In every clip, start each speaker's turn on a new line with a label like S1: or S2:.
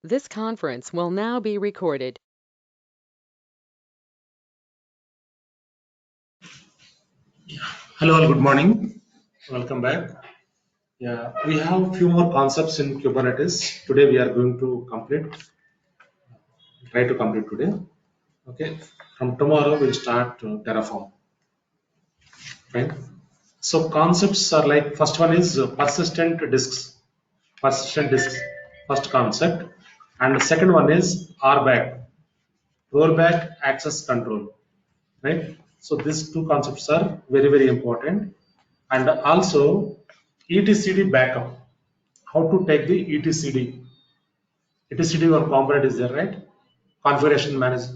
S1: This conference will now be recorded.
S2: Hello, all. Good morning. Welcome back. Yeah, we have few more concepts in Kubernetes. Today we are going to try to complete today. Okay. From tomorrow we'll start Terraform. Right. So concepts are like first one is persistent disks. Persistent disks. First concept, and the second one is RBAC, rollback access control. Right. So these two concepts are very important, and also etcd backup. How to take the etcd. Etcd one component is there, right? Configuration manage,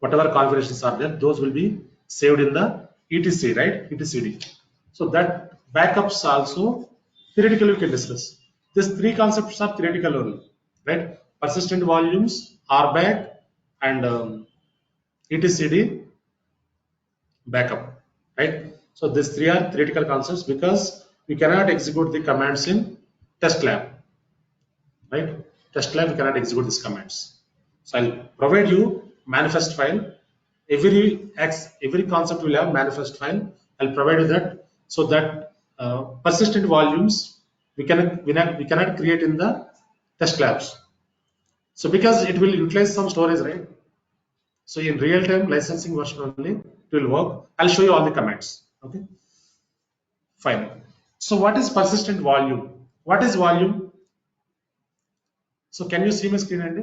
S2: whatever configurations are there, those will be saved in the etc, right? Etcd. So that backups also theoretically we can discuss. These three concepts are theoretical only, right? Persistent volumes, RBAC, and etcd backup, right? So these three are theoretical concepts because we cannot execute the commands in test lab, right? Test lab we cannot execute these commands. So I'll provide you manifest file. Every concept will have manifest file. I'll provide you that, so that persistent volumes we cannot create in the test labs. So because it will utilize some storage, right? So in real time licensing version only it will work. I'll show you all the commands. Okay, fine. So what is persistent volume? What is volume? So can you see my screen, Andy?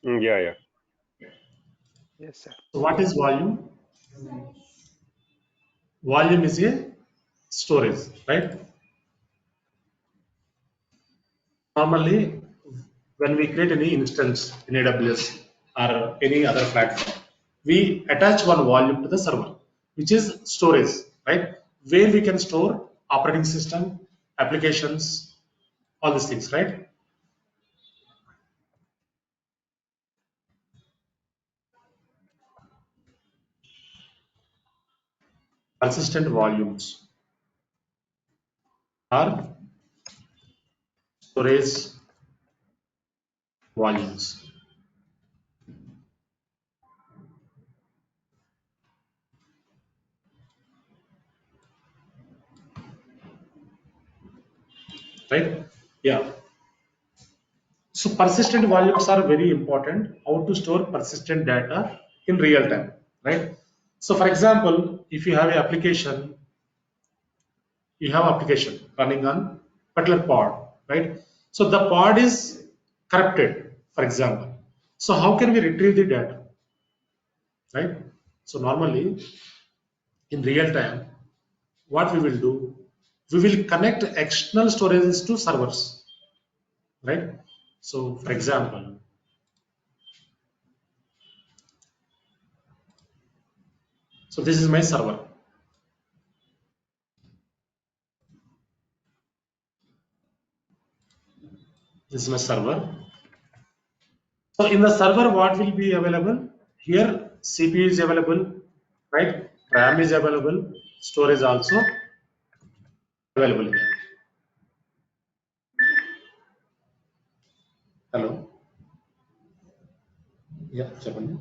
S3: Yeah.
S4: Yes, sir.
S2: So what is volume? Volume is a storage, right? Normally, when we create any instance in AWS or any other platform, we attach one volume to the server, which is storage, right? Where we can store operating system, applications, all these things, right? Persistent volumes are storage volumes. Right? Yeah. So persistent volumes are very important. How to store persistent data in real time, right? So for example, if you have an application, running on particular pod, right? So the pod is corrupted, for example. So how can we retrieve the data, right? So normally in real time, what we will do, we will connect external storages to servers, right? So for example, so this is my server. This is my server. So in the server, what will be available? Here CPU is available, right? RAM is available, storage also available here. Hello. Yeah, చెప్పండి.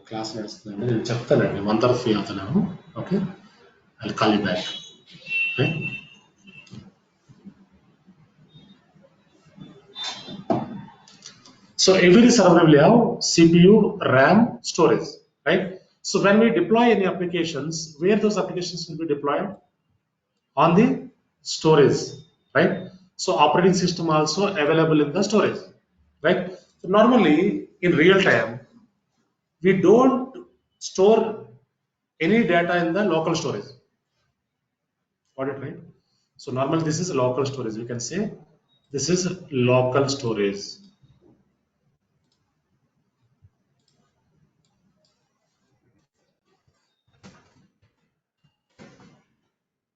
S2: Class నడుస్తుందండి, నేను చెప్తానండి 1 తరఫు free అవుతున్నాను. Okay, I'll call you back. Okay? So every server will have CPU, RAM, storage, right? So when we deploy any applications, where those applications will be deployed? On the storage, right? So operating system also available in the storage, right? So normally in real time we don't store any data in the local storage. Got it, right? So normally this is local storage. We can say this is local storage.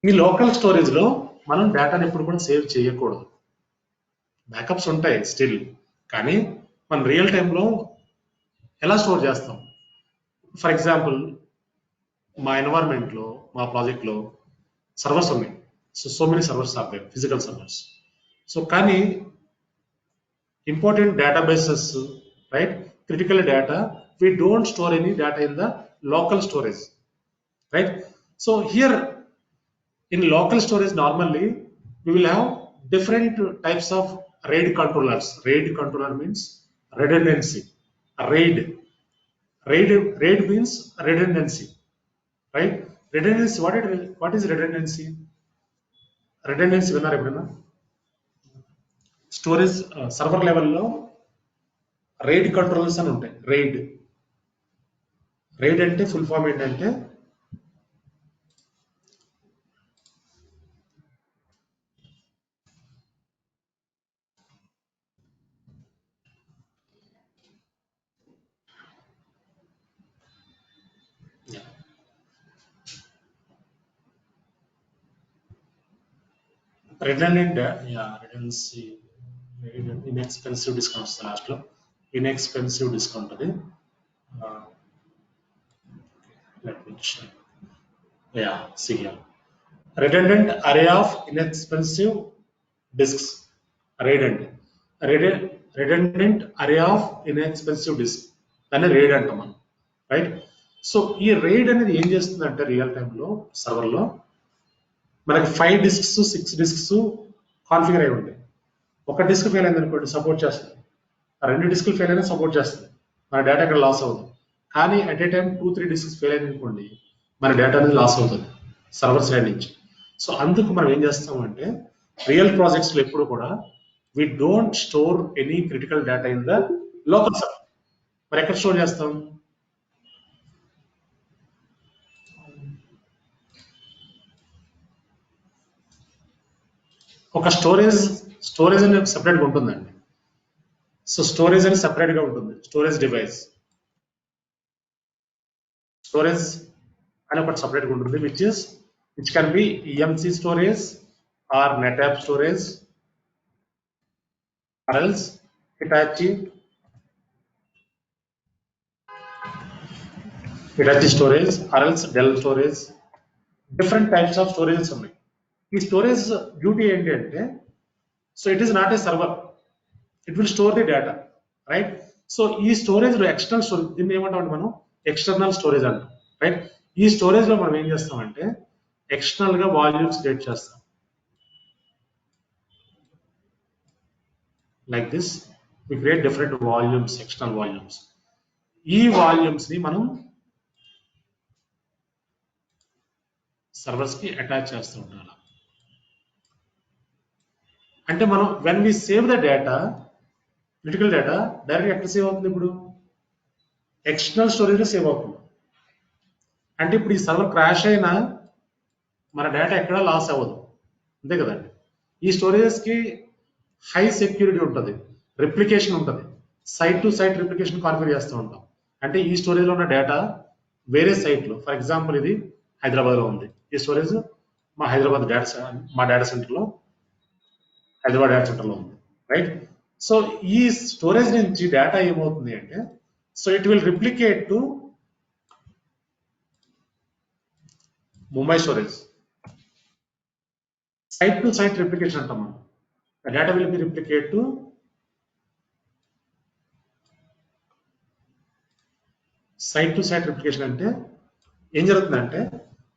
S2: ఈ local storage లో మనం డేటాను ఎప్పుడు కూడా save చేయకూడదు. Backups ఉంటాయి still, కానీ మనం రియల్ టైంలో ఎలా స్టోర్ చేస్తాం? ఫర్ ఎగ్జాంపుల్ మా ఎన్వైరన్మెంట్ లో మా ప్రాజెక్ట్ లో సర్వర్స్ ఉన్నాయి. So many servers are there, physical servers. So కానీ important databases, right? Critical data, we don't store any data in the local storage, right? So here in local storage, normally we will have different types of RAID controllers. RAID controller means redundancy. RAID means redundancy, right? Redundancy, what is redundancy? Redundancy విన్నారా ఎప్పుడైనా? Storage server లెవెల్లో RAID controllers అని ఉంటాయి. RAID అంటే full form ఏంటంటే redundant, redundancy, inexpensive discounts last లో inexpensive discount అది. Let me check. Yeah, see here. Redundant array of inexpensive disks. Redundant array of inexpensive disks. దాన్ని RAID అంటాం మనం, రైట్? సో ఈ RAID అనేది ఏం చేస్తుందంటే రియల్ టైంలో సర్వర్లో మనకి 5 disks 6 disks కాన్ఫిగర్ అయి ఉంటాయి. ఒక డిస్క్ ఫెయిల్ అయింది అనుకోండి, సపోర్ట్ చేస్తుంది. 2 డిస్క్లు ఫెయిల్ అయినా సపోర్ట్ చేస్తుంది, మన డేటా ఇక్కడ లాస్ అవుతుంది. కానీ at a time 2-3 discs fail అయింది అనుకోండి, మన డేటా అనేది లాస్ అవుతుంది సర్వర్ సైడ్ నుంచి. సో అందుకు మనం ఏం చేస్తామంటే రియల్ ప్రాజెక్ట్స్ లో ఎప్పుడు కూడా we don't store any critical data in the local server. మరి ఎక్కడ స్టోర్ చేస్తాం? ఒక స్టోరేజ్ అనేది సెపరేట్ గా ఉంటుందండి. సో స్టోరేజ్ అనేది సెపరేట్ గా ఉంటుంది. స్టోరేజ్ డివైస్ స్టోరేజ్ అని ఒకటి సెపరేట్ గా ఉంటుంది, which can be EMC storage or NetApp storage or else Hitachi storage or else Dell storage. Different types of storages ఉన్నాయి. ఈ స్టోరేజ్ డ్యూటీ ఏంటి అంటే, so it is not a server, it will store the data, right? So ఈ storage లో external storage, దీన్ని ఏమంటామంటే మనం external storage అంటాం, రైట్? ఈ స్టోరేజ్ లో మనం ఏం చేస్తామంటే ఎక్స్టర్నల్ గా వాల్యూమ్స్ క్రియేట్ చేస్తాం. Like this we create different volumes, external volumes. ఈ వాల్యూమ్స్ ని మనం సర్వర్స్ కి అటాచ్ చేస్తూ ఉండాలి. అంటే మనం when we save the data, critical data direct ఎక్కడ సేవ్ అవుతుంది? ఇప్పుడు ఎక్స్టర్నల్ స్టోరేజ్ లో సేవ్ అవుతుంది. అంటే ఇప్పుడు ఈ సర్వర్ క్రాష్ అయినా మన డేటా ఎక్కడా లాస్ అవ్వదు, అంతే కదండి? ఈ స్టోరేజెస్ కి హై సెక్యూరిటీ ఉంటుంది, రిప్లికేషన్ ఉంటుంది, site to site replication configure చేస్తూ ఉంటాం. అంటే ఈ స్టోరేజ్ లో ఉన్న డేటా వేరే సైట్ లో, ఫర్ ఎగ్జాంపుల్ ఇది హైదరాబాద్ లో ఉంది, ఈ స్టోరేజ్ మా డేటా సెంటర్ లో, హైదరాబాద్ డేటా సెంటర్ లో ఉంది, రైట్? సో ఈ స్టోరేజ్ నుంచి డేటా ఏమవుతుంది అంటే, so it will replicate to Mumbai storage. Site to site replication అంటాం మనం. Data will be replicate to site to site replication. అంటే ఏం జరుగుతుందంటే,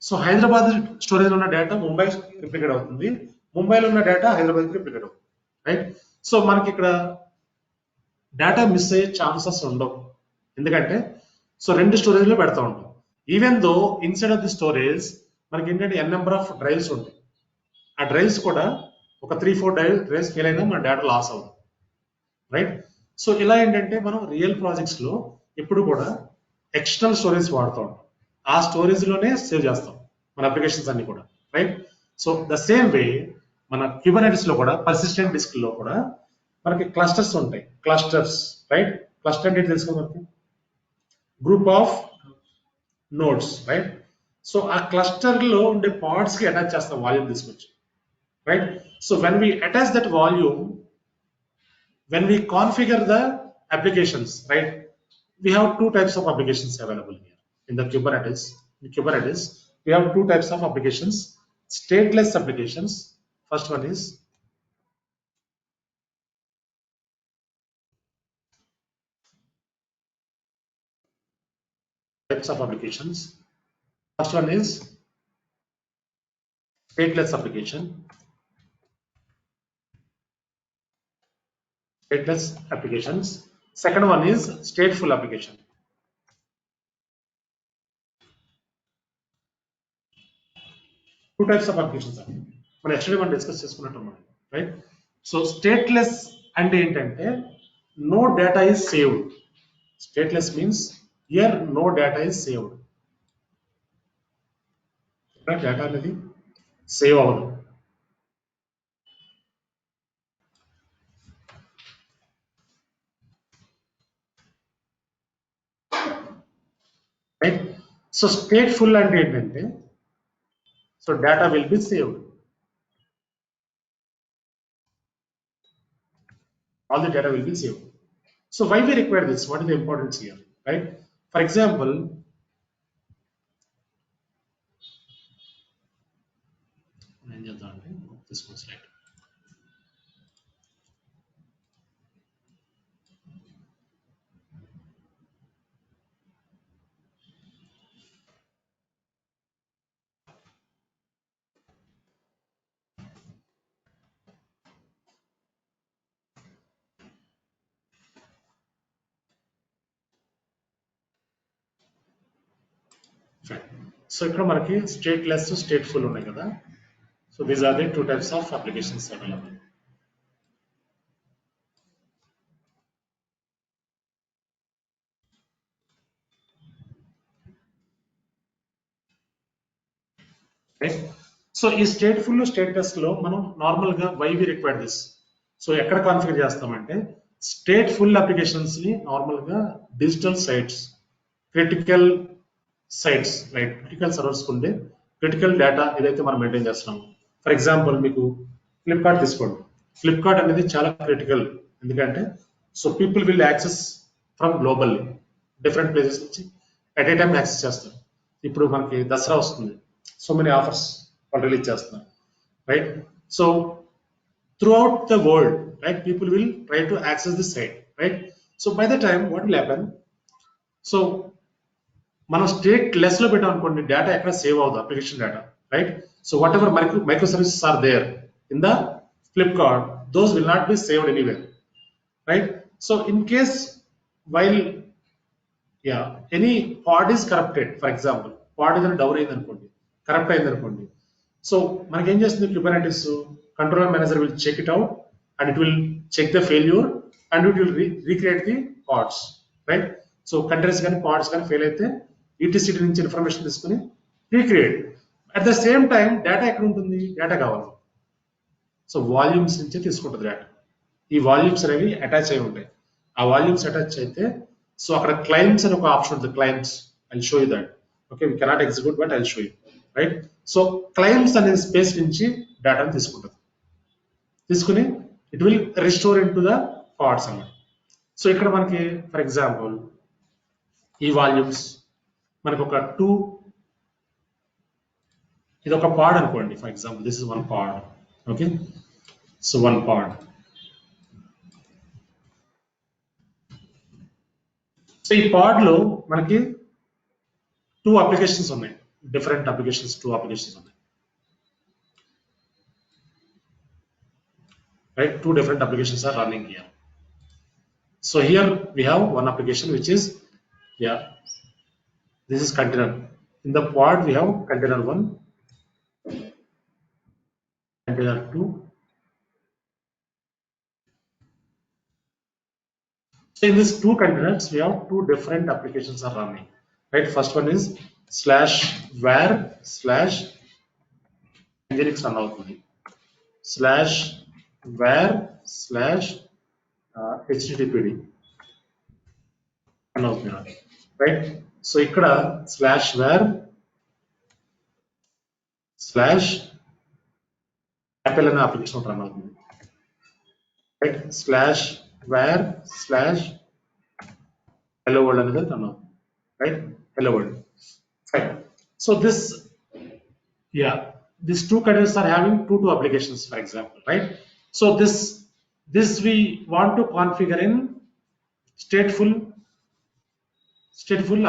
S2: సో హైదరాబాద్ స్టోరేజ్ లో ఉన్న డేటా ముంబై రిప్లికేట్ అవుతుంది, ముంబైలో ఉన్న డేటా హైదరాబాద్ రిప్లికేట్ అవుతుంది, రైట్? సో మనకి ఇక్కడ డేటా మిస్ అయ్యే ఛాన్సెస్ ఉండవు, ఎందుకంటే సో 2 స్టోరేజ్ లో పెడతా ఉంటాం. Even though inside of the storage మనకి ఏంటంటే n నెంబర్ ఆఫ్ డ్రైవ్స్ ఉంటాయి. ఆ డ్రైవ్స్ కూడా ఒక 3-4 డ్రైవ్స్ ఫెయిల్ అయినా మన డేటా లాస్ అవుతుంది, రైట్? సో ఇలా ఏంటంటే మనం రియల్ ప్రాజెక్ట్స్ లో ఎప్పుడు కూడా ఎక్స్టర్నల్ స్టోరేజ్ వాడుతూ ఉంటాం. ఆ స్టోరేజ్ లోనే సేవ్ చేస్తాం మన అప్లికేషన్స్ అన్ని కూడా, right? So the same way మన క్యూబర్నెటిస్ లో కూడా, పర్సిస్టెంట్ డిస్క్ లో కూడా మనకి క్లస్టర్స్ ఉంటాయి. Clusters, right? క్లస్టర్ అంటే తెలుసుకో, మనకి group of nodes, right? So ఆ క్లస్టర్ లో ఉండే పాడ్స్ కి అటాచ్ చేస్తాం వాల్యూమ్ తీసుకొచ్చి, right? So when we attach that volume, when we configure the applications, right? We have 2 types of applications available here in the Kubernetes. in Kubernetes, we have two types of applications. Stateless applications. First one is types of applications. First one is stateless application. Stateless applications. Second one is stateful application. Two types of applications are. మనం yesterday మనం discuss చేసుకున్నట్టు right. So stateless అంటే ఏంటంటే no data is saved. Stateless means here no data is saved. Data అనేది save అవ్వదు. Right. So stateful అంటే ఏంటంటే so data will be saved. All the data will be saved. So why we require this? What is the importance here, right? For example, this was right. So ఇక్కడ మనకి stateless stateful ఉన్నాయి కదా. So these are the two types of applications available. Right? So ఈ stateful status లో మనం normal గా why we require this. So ఎక్కడ configure చేస్తామంటే స్టేట్ఫుల్ అప్లికేషన్స్ ని నార్మల్ గా digital sites, critical sites, right, critical servers ఉండే క్రిటికల్ డేటా ఏదైతే మనం మెయింటైన్ చేస్తున్నాము. ఫర్ ఎగ్జాంపుల్ మీకు ఫ్లిప్కార్ట్ తీసుకోండి. ఫ్లిప్కార్ట్ అనేది చాలా క్రిటికల్. ఎందుకంటే so people will access from global different places నుంచి అట్ ఏ టైం యాక్సెస్ చేస్తారు. ఇప్పుడు మనకి దసరా వస్తుంది, సో మెనీ ఆఫర్స్ వాళ్ళు రిలీజ్ చేస్తున్నారు, right. So throughout the world, right, people will try to access this site, right. So by the time what will happen, so మనం stateless లో పెట్టాం అనుకోండి, డేటా ఎక్కడ సేవ్ అవుతుంది, application data, right. So whatever micro services are there in the Flipkart, those will not be saved anywhere, right. So in case while any pod is corrupted, for example pod ఏదైనా down అయింది అనుకోండి, corrupt అయింది అనుకోండి, so మనకి ఏం చేస్తుంది Kubernetes controller manager will check it out and it will check the failure and it will recreate the pods, right. So containers కానీ pods కానీ ఫెయిల్ అయితే etc నుంచి ఇన్ఫర్మేషన్ తీసుకుని recreate. At the same time data ఎక్కడ ఉంటుంది, data కావాలి, so volumes నుంచి తీసుకుంటుంది డేటా. ఈ వాల్యూమ్స్ అనేవి అటాచ్ అయి ఉంటాయి. ఆ వాల్యూమ్స్ అటాచ్ అయితే సో అక్కడ క్లయింట్స్ అని ఒక ఆప్షన్ ఉంటుంది, clients. I show you that. Okay, we cannot execute but I show you, right. So clients అనే స్పేస్ నుంచి డేటాను తీసుకుంటుంది, తీసుకుని it will restore in to the pods అన్నమాట. సో ఇక్కడ మనకి ఫర్ ఎగ్జాంపుల్ ఈ వాల్యూమ్స్ మనకు ఒక 2, ఇది ఒక పాడ్ అనుకోండి, for example this is one pod. Okay, so one pod. So ఈ పాడ్ లో మనకి 2 అప్లికేషన్స్ ఉన్నాయి, డిఫరెంట్ అప్లికేషన్స్, 2 అప్లికేషన్స్ ఉన్నాయి, right. 2 different applications are running here. So here we have one application which is this is container. In the pod we have container 1, container 2. So in these 2 containers we have 2 different applications are running, right. First one is /var/ Nginx run అవుతుంది, /var/httpd run అవుతుంది, right. So ఇక్కడ /var/apple అనే application run అవుతుంది, right. /var/hello world అనేది run అవుతుంది, right. hello world, right. So this, yeah, these two containers are having two applications, for example, right? So this we want to configure in stateful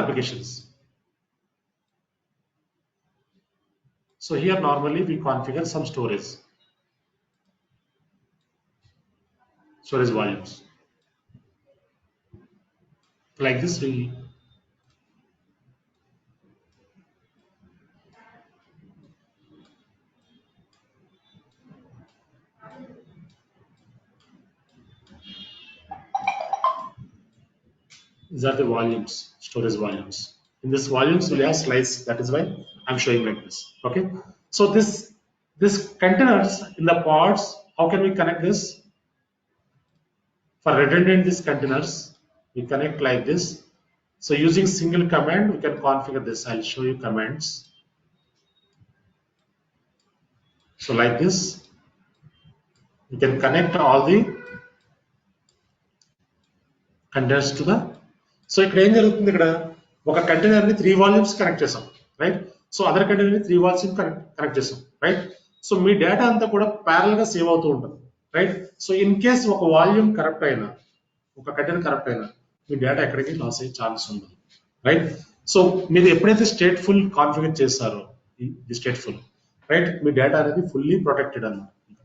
S2: applications. So here normally we configure some storage volumes. Like this we, these are the volumes, storage volumes. In this volumes we'll have slice, that is why I'm showing like this. Okay, so this containers in the pods, how can we connect this? For redundant these containers, we connect like this. So using single command, we can configure this. I'll show you commands. So like this, we can connect all the containers to the. So ఇక్కడ ఏం జరుగుతుంది, ఇక్కడ ఒక container ని 3 volumes connect చేసాం, right? So other container ని 3 volumes connect చేసాం, right? So మీ data అంతా కూడా ప్యారల్ గా సేవ్ అవుతూ ఉంటుంది, రైట్? సో ఇన్ కేస్ ఒక వాల్యూమ్ కరప్ట్ అయినా, ఒక కంటైనర్ కరప్ట్ అయినా, మీ డేటా ఎక్కడికి లాస్ అయ్యే ఛాన్స్ ఉండదు, రైట్? సో మీరు ఎప్పుడైతే స్టేట్ఫుల్ కాన్ఫిగర్ చేస్తారో, ఇది స్టేట్ఫుల్, రైట్, మీ డేటా అనేది ఫుల్లీ ప్రొటెక్టెడ్ అన్నమాట.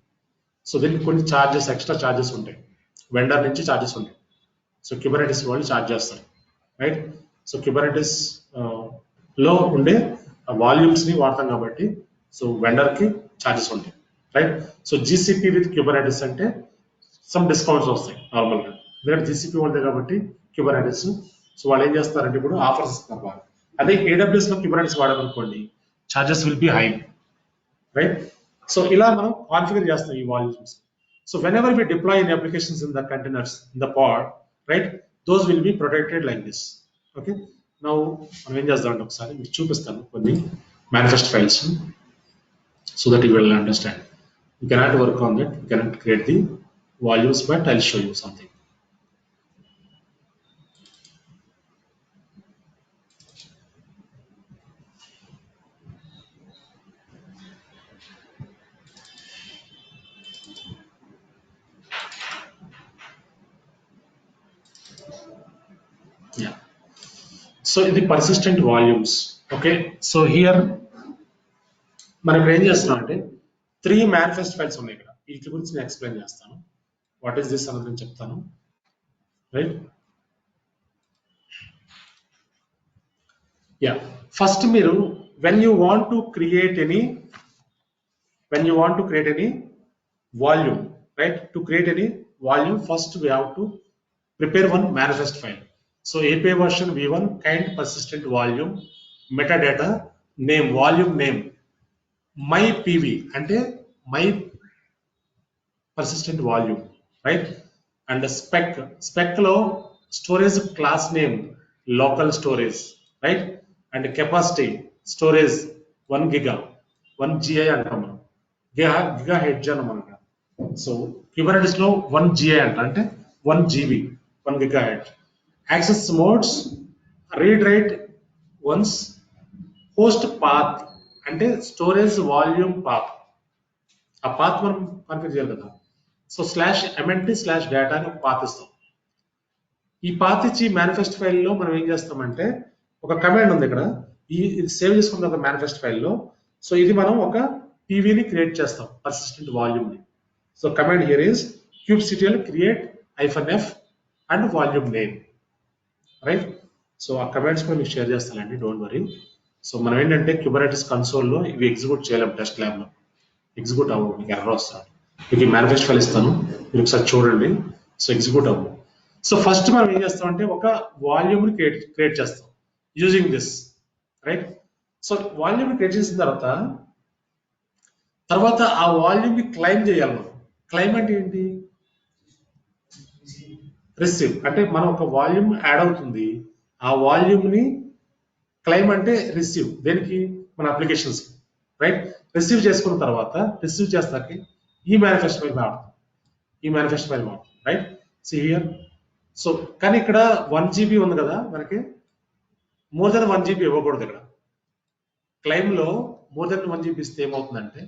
S2: సో దీనికి కొన్ని చార్జెస్, ఎక్స్ట్రా చార్జెస్ ఉంటాయి, వెండర్ నుంచి చార్జెస్ ఉంటాయి. సో క్యూబర్నెటిస్ వాళ్ళు చార్జ్ చేస్తారు, రైట్? సో క్యూబర్నెటిస్ లో ఉండే వాల్యూమ్స్ ని వాడతాం కాబట్టి సో వెండర్ కి చార్జెస్ ఉంటాయి, right? So GCP with Kubernetes అంటే సమ్ డిస్కౌంట్స్ వస్తాయి నార్మల్ గా, ఎందుకంటే జీసీపీ వాళ్ళదే కాబట్టి క్యూబర్నెటిస్. సో వాళ్ళు ఏం చేస్తారంటే ఇప్పుడు ఆఫర్స్ ఇస్తారు బాగా. అదే ఏడబ్ల్యూఎస్ లో క్యూబర్నెటిస్ వాడాలనుకోండి, charges will be high, right? So ఇలా మనం కాన్ఫిగర్ చేస్తాం ఈ volumes. So whenever we deploy in applications in the containers in the pod, right, those will be protected like this. Okay, now మనం ఏం చేద్దాం అంటే ఒకసారి మీకు చూపిస్తాను కొన్ని manifest files so that you will understand. You cannot work on that, you cannot create the volumes, but I'll show you something. Yeah, so the persistent volumes. Okay, so here మనం ఏం చేస్తున్నాం అంటే 3 manifest files ఉన్నాయి ఇక్కడ. వీటి గురించి నేను explain చేస్తాను. వాట్ ఈస్ దిస్ అన్నది నేను చెప్తాను, రైట్? యా, ఫస్ట్ మీరు when you want to create any volume, right, to create any volume, first we have to prepare one manifest file. So API version v1 kind persistent volume metadata name, volume name, my PV అంటే my persistent volume, right? And the spec లో storage class name local storage, right? And capacity storage 1 giga 1 GI అంటాం మనం, giga hedge అన్నమాట. So Kubernetes లో 1 GI అంటే 1 GB 1 giga hedge. Access modes read write once, host path అంటే storage volume path, ఆ path మనం configure చేయాలి కదా. సో /mnt/data అని ఒక పాత్ ఇస్తాం. ఈ పాత్ ఇచ్చి మేనిఫెస్ట్ ఫైల్లో మనం ఏం చేస్తామంటే ఒక కమాండ్ ఉంది ఇక్కడ, ఇది సేవ్ చేసుకున్న ఒక మేనిఫెస్ట్ ఫైల్లో. సో ఇది మనం ఒక పీవీని క్రియేట్ చేస్తాం, పర్సిస్టెంట్ వాల్యూమ్ ని. So command here is kubectl create -f and volume name, right? So ఆ కమాండ్స్ కూడా మీకు షేర్ చేస్తానండి, డోంట్ వరీ. సో మనం ఏంటంటే క్యూబర్నెటిస్ కన్సోల్లో ఇవి ఎగ్జిక్యూట్ చేయలేము, టెస్ట్ ల్యాబ్ లో ఎగ్జిక్యూట్ అవ్వవు, మీకు ఎర్రర్ వస్తాడు. మీకు ఈ మేనిఫెస్ట్ ఫైల్ ఇస్తాను, మీరు ఒకసారి చూడండి. సో ఎగ్జిక్యూట్ అవ్వవు. సో ఫస్ట్ మనం ఏం చేస్తామంటే ఒక వాల్యూమ్ ని క్రియేట్ చేస్తాం using this, right? So volume ని క్రియేట్ చేసిన తర్వాత ఆ వాల్యూమ్ ని క్లైమ్ చేయాలి మనం. క్లైమ్ అంటే ఏంటి? రిసీవ్ అంటే మనం ఒక వాల్యూమ్ యాడ్ అవుతుంది, ఆ వాల్యూమ్ ని క్లైమ్ అంటే రిసీవ్, దేనికి? మన అప్లికేషన్స్, రైట్? రిసీవ్ చేసుకున్న తర్వాత రిసీవ్ చేస్తాకి ఈ మేనిఫెస్ట్ ఫైల్ వాడతాం, రైట్? సో హియర్, సో కానీ ఇక్కడ 1 GB ఉంది కదా, మనకి మోర్ దెన్ 1 GB ఇవ్వకూడదు ఇక్కడ. క్లైమ్ లో మోర్ దెన్ 1 GB ఇస్తే ఏమవుతుందంటే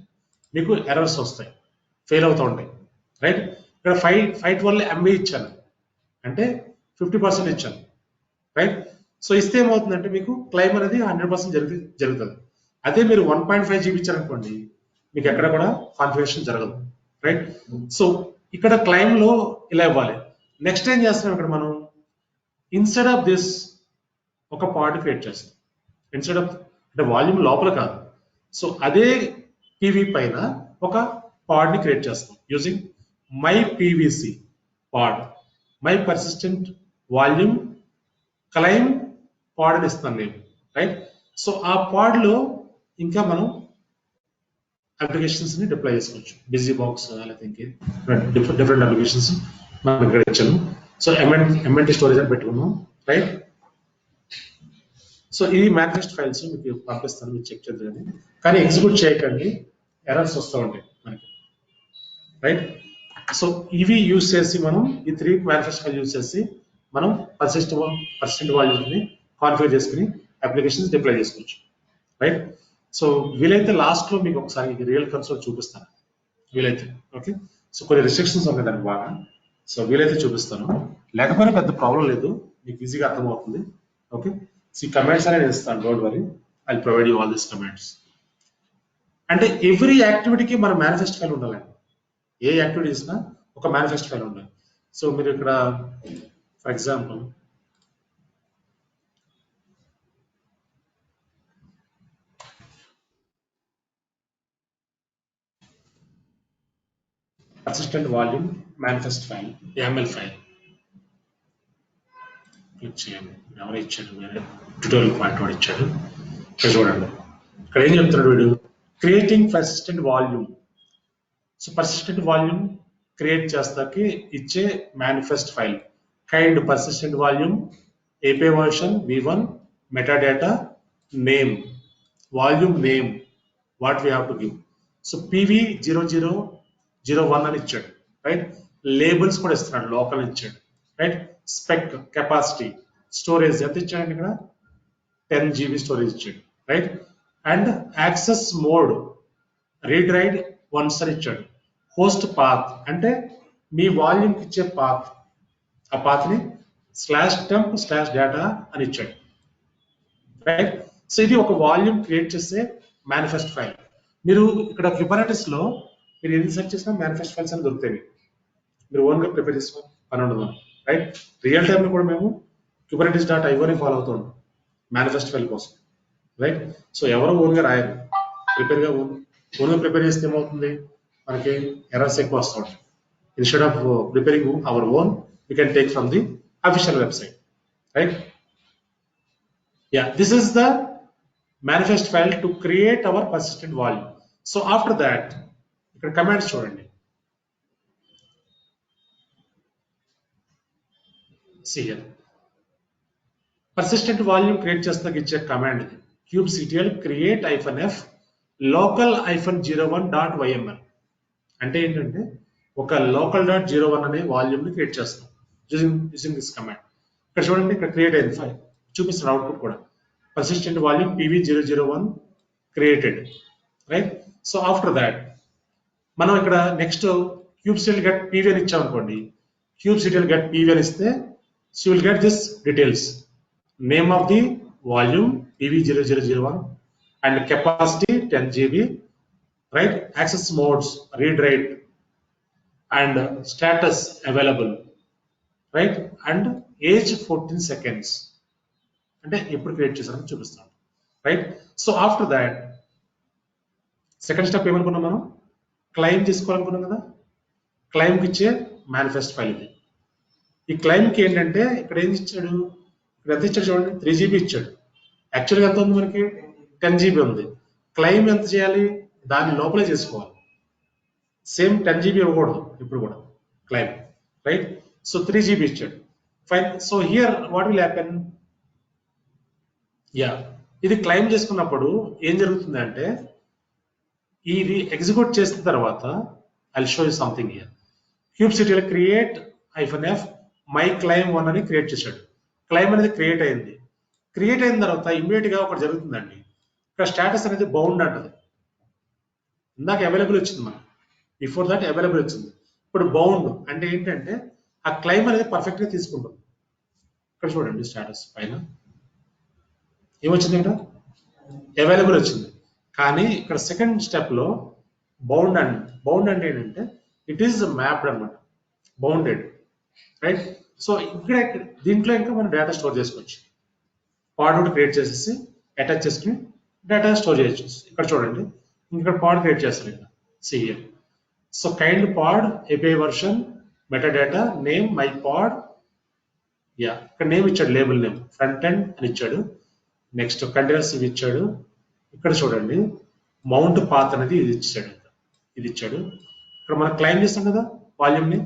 S2: మీకు ఎర్రర్స్ వస్తాయి, ఫెయిల్ అవుతూ ఉంటాయి, రైట్. ఇక్కడ 512 MB ఇచ్చాను అంటే 50% ఇచ్చాను, రైట్. సో ఇస్తే ఏమవుతుందంటే మీకు క్లైమ్ అనేది 100% జరుగుతుంది. అదే మీరు 1.5 GB ఇచ్చారనుకోండి మీకు ఎక్కడ కూడా కాన్ఫిగరేషన్ జరగదు, రైట్. సో ఇక్కడ క్లైమ్ లో ఇలా ఇవ్వాలి. నెక్స్ట్ ఏం చేస్తున్నాం ఇక్కడ మనం ఇన్స్టెడ్ ఆఫ్ దిస్ ఒక పార్ట్ క్రియేట్ చేస్తాం. ఇన్స్టెడ్ ఆఫ్ అంటే వాల్యూమ్ లోపల కాదు, సో అదే పీవీ పైన ఒక పాడ్ ని క్రియేట్ చేస్తాం using my PVC pod, my persistent volume claim pod అని ఇస్తాను నేను, రైట్. సో ఆ పాడ్ లో ఇంకా మనం అప్లికేషన్స్ ని డిప్లాయ్ చేసుకోవచ్చు. బిజీ బాక్స్ లేకపోతే డిఫరెంట్ అప్లికేషన్స్ మనం ఇక్కడ ఇచ్చాను. సో ఎంఎన్టీ స్టోరేజ్ అని పెట్టుకున్నాం, రైట్. సో ఇది మేనిఫెస్ట్ ఫైల్స్ మీకు పంపిస్తాను, మీరు చెక్ చేద్దాం. కానీ ఎగ్జిక్యూట్ చేయకండి, ఎర్రర్స్ వస్తూ ఉంటాయి మనకి, రైట్. సో ఇవి యూజ్ చేసి మనం ఈ 3 మేనిఫెస్ట్ ఫైల్ యూజ్ చేసి మనం పర్సిస్టెంట్ వాల్యూస్ ని కాన్ఫిగర్ చేసుకుని అప్లికేషన్స్ డిప్లాయ్ చేసుకోవచ్చు, రైట్. సో వీలైతే లాస్ట్ లో మీకు ఒకసారి రియల్ కన్సోల్ చూపిస్తాను వీలైతే, ఓకే. సో కొన్ని రిస్ట్రిక్షన్స్ ఉన్నాయి దానికి బాగా, సో వీలైతే చూపిస్తాను, లేకపోయినా పెద్ద ప్రాబ్లం లేదు, మీకు ఈజీగా అర్థమవుతుంది, ఓకే. సో ఈ కమెంట్స్ అనేది ఇస్తాను, don't worry, I provide you all this comments. అంటే ఎవ్రీ యాక్టివిటీకి మన మేనిఫెస్ట్ ఫైల్ ఉండాలండి, ఏ యాక్టివిటీ చేసినా ఒక మేనిఫెస్ట్ ఫైల్ ఉండాలి. సో మీరు ఇక్కడ for example persistent volume manifest file YAML file click చేయండి. ఎవరు ఇచ్చాడు, వేరే ట్యూటోరియల్ పాయింట్ వాడు ఇచ్చాడు, ఇక్కడ చూడండి. ఇక్కడ ఏం చెప్తున్నాడు వీడు, creating persistent volume. So persistent volume create చేస్తాకి ఇచ్చే manifest file kind persistent volume API version v1 metadata name volume name what we have to give. So PV0001 అని ఇచ్చాడు, రైట్. లేబుల్స్ కూడా ఇస్తున్నాడు, లోకల్ ఇచ్చాడు, రైట్. స్పెక్ కెపాసిటీ స్టోరేజ్ ఎంత ఇచ్చాడు, ఇక్కడ 10 GB స్టోరేజ్ ఇచ్చాడు, right. And access mode read write once అని ఇచ్చాడు. హోస్ట్ పాత్ అంటే మీ వాల్యూమ్కి ఇచ్చే పాత్, ఆ పాత్ని /temp/data అని ఇచ్చాడు, రైట్. సో ఇది ఒక వాల్యూమ్ క్రియేట్ చేసే మేనిఫెస్ట్ ఫైల్. మీరు ఇక్కడ Kubernetes లో మీరు ఏది సెర్చ్ చేసినా మేనిఫెస్ట్ ఫైల్స్ అని దొరుకుతాయి, మీరు ఓన్ గా ప్రిపేర్ చేసుకో పని ఉండదు, రైట్. రియల్ టైమ్ లో కూడా మేము Kubernetes.io ని ఫాలో అవుతాం మేనిఫెస్ట్ ఫైల్ కోసం, రైట్. సో ఎవరు ఓన్ గా రాయరు, ప్రిపేర్ గా ఓన్ గా ప్రిపేర్ చేస్తే ఏమవుతుంది, మనకి ఎర్రర్స్ ఎక్కువ వస్తూ ఉంటాయి. Instead of preparing our own we can take from the official website, right. Yeah, this is the manifest file to create our persistent volume. So after that ఇక్కడ commands చూడండి. See here persistent volume create చేస్తాకి ఇచ్చే command ఇది kubectl create -f local-01.yml అంటే ఏంటంటే ఒక local.01 అనే volume ని క్రియేట్ చేస్తాం using this command. ఇక్కడ చూడండి, ఇక్కడ క్రియేట్ అయింది ఫైల్ చూపిస్తున్న అవుట్పుట్ కూడా persistent volume PV001 created, right. So after that మనం ఇక్కడ నెక్స్ట్ kubectl get pv అని ఇచ్చామనుకోండి, kubectl get pv అని ఇస్తే so you will get this details, name of the volume PV0001 and capacity 10 GB, right. Access modes read write and status available, right. And age 14 seconds అంటే ఎప్పుడు create చేశారని చూపిస్తాను, right. So after that second step ఏమనుకున్నాం, మనం claim తీసుకోవాలనుకున్నాం కదా, క్లైమ్కి ఇచ్చే manifest file ఇది. ఈ క్లైమ్కి ఏంటంటే ఇక్కడ ఏం ఇచ్చాడు, ఇక్కడ ఎంత ఇచ్చాడు చూడండి, 3 GB ఇచ్చాడు. యాక్చువల్గా ఎంత ఉంది మనకి 10 GB ఉంది. క్లైమ్ ఎంత చేయాలి, దాని లోపలే చేసుకోవాలి, సేమ్ 10 GB ఇవ్వకూడదు ఇప్పుడు కూడా క్లైమ్, రైట్. సో 3 GB ఇచ్చాడు, fine. So here what will happen, yeah ఇది క్లైమ్ చేసుకున్నప్పుడు ఏం జరుగుతుంది అంటే ఇది ఎగ్జిక్యూట్ చేసిన తర్వాత I'll show you something here. kubectl create -f my claim1 అని క్రియేట్ చేశాడు. క్లైమ్ అనేది క్రియేట్ అయింది. క్రియేట్ అయిన తర్వాత ఇమ్మీడియట్ గా ఒకటి జరుగుతుందండి, ఇక్కడ స్టేటస్ అనేది బౌండ్ అంటది. ఇందాక అవైలబుల్ వచ్చింది మనకి, బిఫోర్ దట్ అవైలబుల్ వచ్చింది. ఇప్పుడు బౌండ్ అంటే ఏంటంటే ఆ క్లైమ్ అనేది పర్ఫెక్ట్ గా తీసుకుంటుంది. ఇక్కడ చూడండి స్టేటస్ పైన ఏమొచ్చింది, ఇక్కడ అవైలబుల్ వచ్చింది. కానీ ఇక్కడ సెకండ్ స్టెప్ లో బౌండ్ అంటే ఏంటంటే ఇట్ ఈస్ మ్యాప్డ్ అనమాట, బౌండెడ్, రైట్. సో ఇక్కడ దీంట్లో ఇంకా మనం డేటా స్టోర్ చేసుకోవచ్చు. పాడ్ ఒకటి క్రియేట్ చేసేసి అటాచ్ చేసుకుని డేటా స్టోర్ చేయొచ్చు. ఇక్కడ చూడండి ఇక్కడ పాడ్ క్రియేట్ చేస్తారు ఇక్కడ CM. So kind pod API version meta data name my pod, yeah ఇక్కడ నేమ్ ఇచ్చాడు, లేబుల్ నేమ్ ఫ్రంట్ ఎండ్ అని ఇచ్చాడు. నెక్స్ట్ కంటైనర్స్ ఇవి ఇచ్చాడు. ఇక్కడ చూడండి మౌంట్ పాత్ అనేది ఇది ఇచ్చాడు, ఇది ఇచ్చాడు. ఇక్కడ మనం క్లైమ్ చేస్తాం కదా వాల్యూమ్ ని,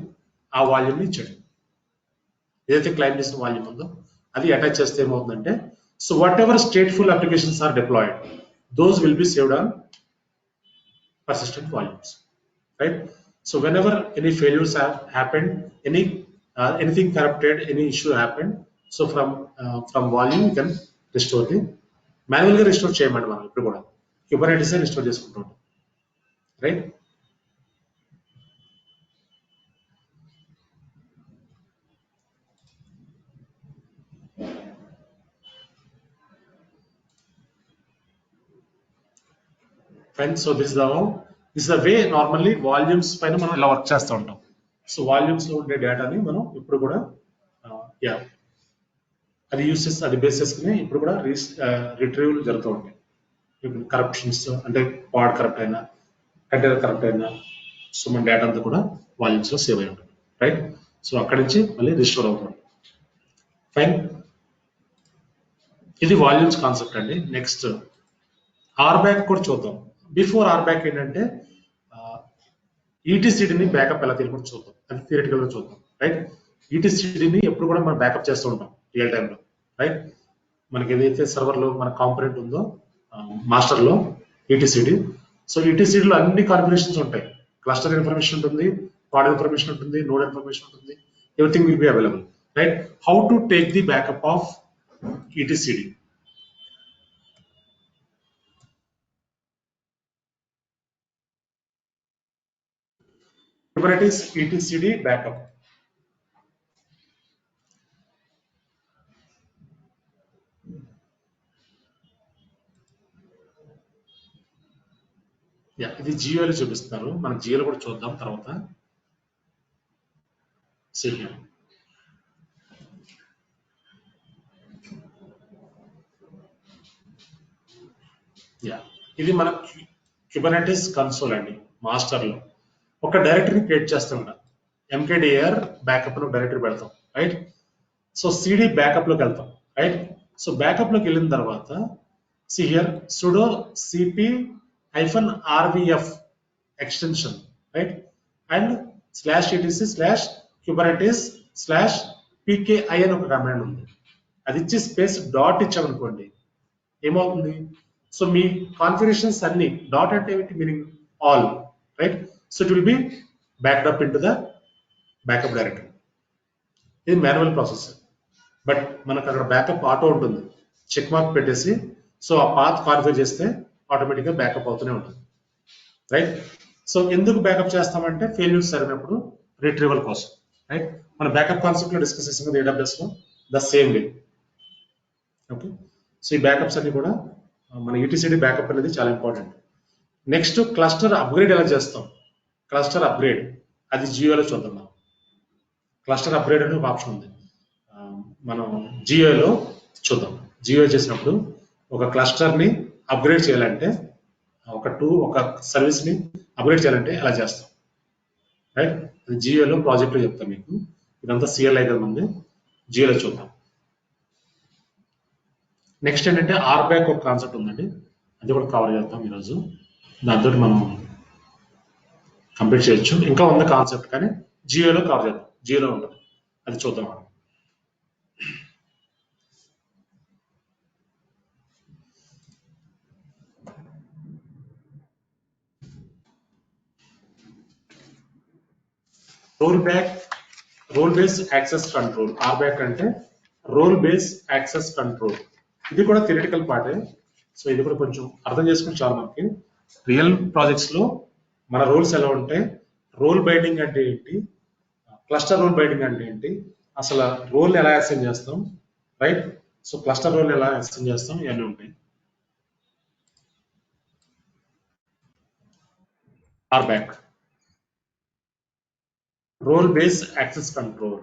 S2: ఆ వాల్యూమ్ ని ఇచ్చాడు. ఏదైతే క్లైమ్ చేసిన వాల్యూమ్ ఉందో అది అటాచ్ చేస్తే ఏమవుతుందంటే, so whatever stateful applications are deployed those will be saved on persistent volumes, right? So whenever any failures have happened, anything corrupted, any issue happened, so from volume you can restore the manual గా restore చేయమండి. మనం ఇప్పుడు కూడా Kubernetes restore చేసుకుంటాం, right? Fine. So this is the way normally volumes పైన మనం ఇలా work చేస్తూ ఉంటాం. సో వాల్యూమ్స్ లో ఉండే డేటాని మనం ఇప్పుడు కూడా అది యూసెస్, అది బేస్ చేసుకుని ఇప్పుడు కూడా రిట్రీవల్ జరుగుతూ ఉంటాయి. ఇప్పుడు కరప్షన్స్ అంటే పాడ్ కరప్ట్ అయినా, కంటైనర్ కరప్ట్ అయినా, సో మన డేటా అంతా కూడా వాల్యూమ్స్ లో సేవ్ అయి ఉంటుంది, రైట్. సో అక్కడి నుంచి మళ్ళీ రిస్టోర్ అవుతుంది. ఫైన్, ఇది వాల్యూమ్స్ కాన్సెప్ట్ అండి. నెక్స్ట్ ఆర్బ్యాక్ కూడా చూద్దాం. బిఫోర్ ఆర్బ్యాక్ ఏంటంటే ఈటీసీడీని బ్యాకప్ ఎలా తీయకుండా చూద్దాం, అది థియరిటికల్ గా చూద్దాం, రైట్. ఈటీసీడీని ఎప్పుడు కూడా మనం బ్యాకప్ చేస్తూ ఉంటాం రియల్ టైంలో, రైట్. మనకి ఏదైతే సర్వర్ లో మన కాంపోనెంట్ ఉందో మాస్టర్ లో ఈటీసీడీ, సో ఈటీసీడీలో అన్ని కాన్ఫిగరేషన్స్ ఉంటాయి. క్లస్టర్ ఇన్ఫర్మేషన్ ఉంటుంది, పాడ్ ఇన్ఫర్మేషన్ ఉంటుంది, నోడ్ ఇన్ఫర్మేషన్ ఉంటుంది, everything will be available, right. How to take the backup of etcd? Kubernetes etcd backup. Yeah, ఇది జియోలో చూపిస్తున్నారు. మనం జియోలో కూడా చూద్దాం తర్వాత. యా, ఇది మన Kubernetes కన్సోల్ అండి. మాస్టర్ లో ఒక డైరెక్టరీ క్రియేట్ చేస్తుంటాం, ఎంకేడిఆర్ బ్యాకప్ లో డైరెక్టరీ పెడతాం, రైట్. సో సిడి బ్యాకప్ లోకి వెళ్తాం, రైట్. సో బ్యాకప్ లోకి వెళ్ళిన తర్వాత here sudo cp-rvf extension, right, and /etc/kubernetes/pki అని ఒక కమాండ్ ఉంది. అది ఇచ్చి స్పేస్ డాట్ ఇచ్చామనుకోండి ఏమవుతుంది, సో మీ కాన్ఫిగరేషన్స్ అన్ని డాట్ అంటే ఏమిటి, meaning all, right. So it will be backed up into the backup directory. ఇది మాన్యువల్ ప్రాసెస్, బట్ మనకు అక్కడ బ్యాకప్ ఆటో ఉంటుంది. చెక్ మార్క్ పెట్టేసి సో ఆ పాత్ కాన్ఫిగర్ చేస్తే ఆటోమేటిక్ గా బ్యాకప్ అవుతూనే ఉంటుంది, రైట్. సో ఎందుకు బ్యాకప్ చేస్తామంటే ఫెయిల్యూర్స్ జరిగినప్పుడు రిట్రీవల్ కోసం, రైట్. మన బ్యాకప్ కాన్సెప్ట్ లో డిస్కస్ చేసాం కదా AWS లో, the same way, okay. So ఈ బ్యాకప్స్ అన్ని కూడా మన ఈటీసీడీ బ్యాకప్ అనేది చాలా ఇంపార్టెంట్. నెక్స్ట్ క్లస్టర్ అప్గ్రేడ్ ఎలా చేస్తాం, క్లస్టర్ అప్గ్రేడ్ అది జియోలో చూద్దాం. మనం క్లస్టర్ అప్గ్రేడ్ అనే ఒక ఆప్షన్ ఉంది, మనం జియోలో చూద్దాం. జియో చేసినప్పుడు ఒక క్లస్టర్ ని అప్గ్రేడ్ చేయాలంటే, ఒక సర్వీస్ ని అప్గ్రేడ్ చేయాలంటే ఎలా చేస్తాం, రైట్. అది జియోలో ప్రాజెక్ట్ లో చెప్తాం మీకు. ఇదంతా సిఎల్ఐ కదా ఉంది, జియోలో చూద్దాం. నెక్స్ట్ ఏంటంటే ఆర్బ్యాక్ ఒక కాన్సెప్ట్ ఉందండి, అది కూడా కవర్ చేద్దాం ఈరోజు. దాంతో మనం కంప్లీట్ చేయొచ్చు. ఇంకా ఉంది కాన్సెప్ట్ కానీ జియోలో కవర్ చేద్దాం, జియోలో ఉంటుంది, అది చూద్దాం మనం. Role base access control. RBAC అంటే రోల్ బేస్ యాక్సెస్ కంట్రోల్. ఇది కూడా థియరిటికల్ పార్టే, సో ఇది కూడా కొంచెం అర్థం చేసుకుని చాలు మనకి రియల్ ప్రాజెక్ట్స్ లో మన రోల్స్ ఎలా ఉంటాయి, రోల్ బైండింగ్ అంటే ఏంటి, క్లస్టర్ రోల్ బైండింగ్ అంటే ఏంటి, అసలు రోల్ ఎలా అసైన్ చేస్తాం, రైట్? సో క్లస్టర్ రోల్ ఎలా అసైన్ చేస్తాం ఇవన్నీ ఉంటాయి. RBAC, role based access control.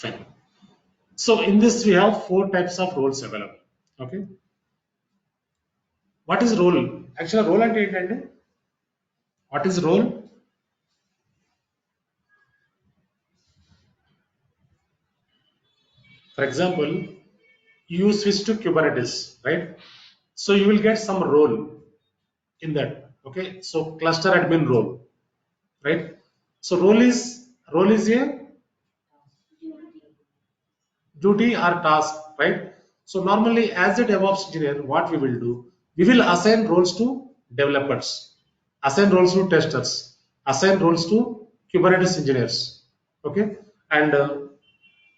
S2: Fine. So in this we have 4 types of roles available. Okay. What is role? Actually role అంటే ఏంటండి? What is role? For example, you switch to Kubernetes, right? So you will get some role in that. Okay. So cluster admin role, right? So role is a duty or task, right? So normally as a DevOps engineer, what we will do, we will assign roles to developers, assign roles to testers, assign roles to Kubernetes engineers. Okay. And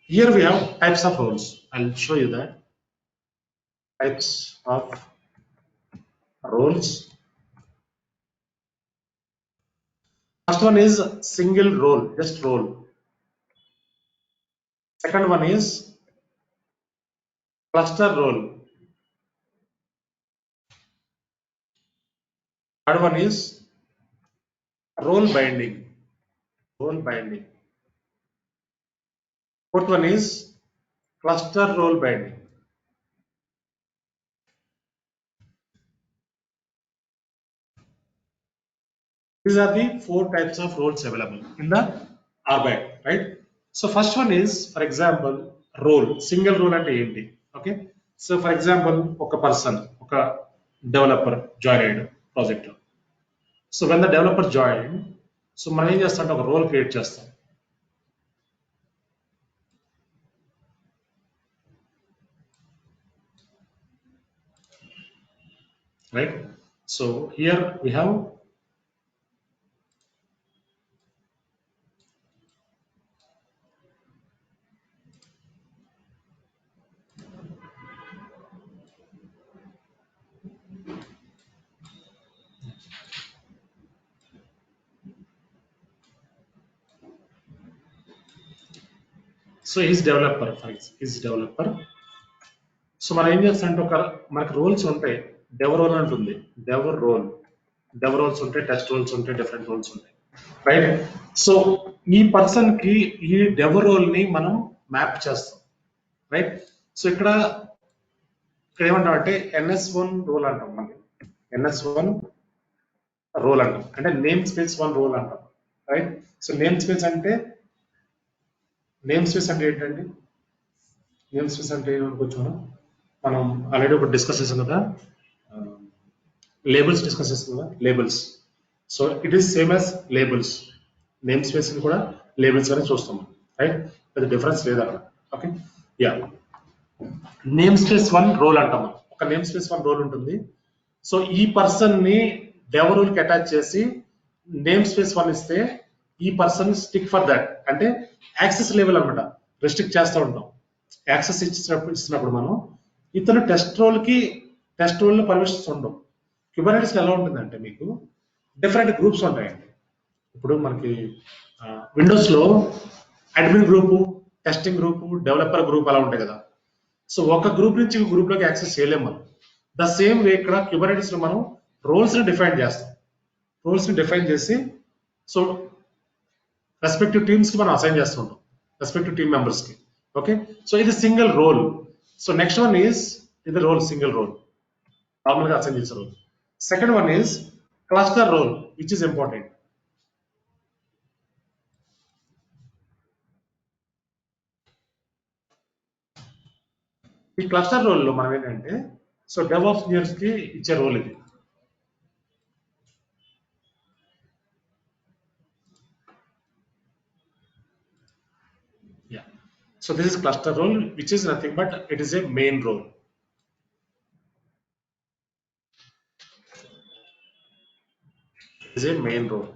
S2: here we have types of roles. I'll show you that. Types of roles. First one is single role, just role. Second one is cluster role. Third one is role binding. Role binding. Fourth one is cluster role binding. These are the 4 types of roles available in the RBAC, right? So first one is, for example, role, single role and enti. Okay. So for example, oka person, oka developer joined project. So when the developer joined, so మనం ఏం చేస్తాం అంటే ఒక role create చేస్తాం. Right? So here we have so he's developer, he's developer. So మనం ఏం చేస్తాం అంటే ఒక మనకి రోల్స్ ఉంటాయి, డెవ రోల్ ఉంటుంది, డెవ రోల్స్ ఉంటాయి, టెస్ట్ రోల్స్ ఉంటాయి, డిఫరెంట్ రోల్స్ ఉంటాయి, రైట్? సో ఈ పర్సన్ కి ఈ డెవ రోల్ ని మనం మ్యాప్ చేస్తాం, రైట్? సో ఇక్కడ ఏమంటాం అంటే NS1 రోల్ అంటాం, మనకి NS1 రోల్ అంటాం, అంటే నేమ్ స్పేస్ 1 రోల్ అంటాం, రైట్? సో నేమ్ స్పేస్ అంటే ఏంటండి? నేమ్ స్పేస్ అంటే ఏమనుకోవచ్చు మనం ఆల్రెడీ ఒకటి డిస్కస్ చేసాం కదా, లేబుల్స్ డిస్కస్ చేసాం కదా, labels. So it is same as labels, name space ని కూడా లేబుల్స్ అని చూస్తాం, రైట్? పెద్ద డిఫరెన్స్ లేదు అక్కడ. Okay, yeah. Name space 1 role అంటాం, ఒక నేమ్ స్పేస్ 1 రోల్ ఉంటుంది. సో ఈ పర్సన్ ని డెవ రోల్ కి అటాచ్ చేసి నేమ్ స్పేస్ 1 ఇస్తే ఈ పర్సన్ స్టిక్ ఫర్ దట్, అంటే యాక్సెస్ లెవెల్ అనమాట, రెస్ట్రిక్ట్ చేస్తూ ఉంటాం. యాక్సెస్ ఇచ్చినప్పుడు మనం ఇతను టెస్ట్ రోల్ లో పర్మిషన్స్ ఉండవు. క్యూబర్నెటిస్ ఎలా ఉంటుందంటే మీకు డిఫరెంట్ గ్రూప్స్ ఉంటాయండి. ఇప్పుడు మనకి విండోస్ లో admin group, testing group, developer group అలా ఉంటాయి కదా. సో ఒక గ్రూప్ నుంచి ఒక గ్రూప్ లోకి యాక్సెస్ చేయలేము మనం. ద సేమ్ వే ఇక్కడ క్యూబర్నెటిస్ లో మనం రోల్స్ ని డిఫైన్ చేస్తాం. రోల్స్ ని డిఫైన్ చేసి సో రెస్పెక్టివ్ టీమ్స్ కి మనం అసైన్ చేస్తూ ఉంటాం, రెస్పెక్టివ్ టీమ్ మెంబర్స్ కి. ఓకే, సో ఇది single role. So next one is ఇది రోల్, సింగిల్ రోల్, నార్మల్ గా అసైన్ చేసే role. Second one is cluster role, which is important. ఈ క్లస్టర్ రోల్ లో మనం ఏంటంటే సో డెవాప్స్ ఇంజనీర్స్ కి ఇచ్చే రోల్ ఇది. Yeah. So this is cluster role, which is nothing but it is a main role. It is a main role,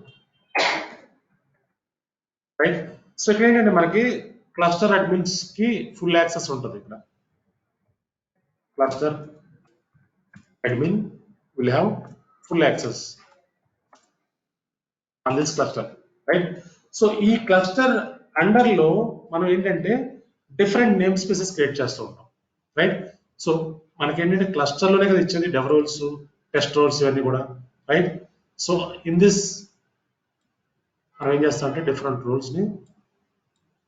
S2: right? So ఇక్కడ ఏంటంటే మనకి క్లస్టర్ అడ్మిన్స్ కి ఫుల్ యాక్సెస్ ఉంటుంది ఇక్కడ. Cluster admin will have full access on this cluster, right? So ఈ cluster under లో మనం ఏంటంటే డిఫరెంట్ నేమ్ స్పేసెస్ క్రియేట్ చేస్తూ ఉంటాం, రైట్? సో మనకి ఏంటంటే క్లస్టర్ లోనే కదా ఇచ్చేది డెవ్ రోల్స్, టెస్ట్ రోల్స్ ఇవన్నీ కూడా, రైట్? సో ఇన్ దిస్ మనం ఏం చేస్తాం అంటే డిఫరెంట్ రోల్స్ ని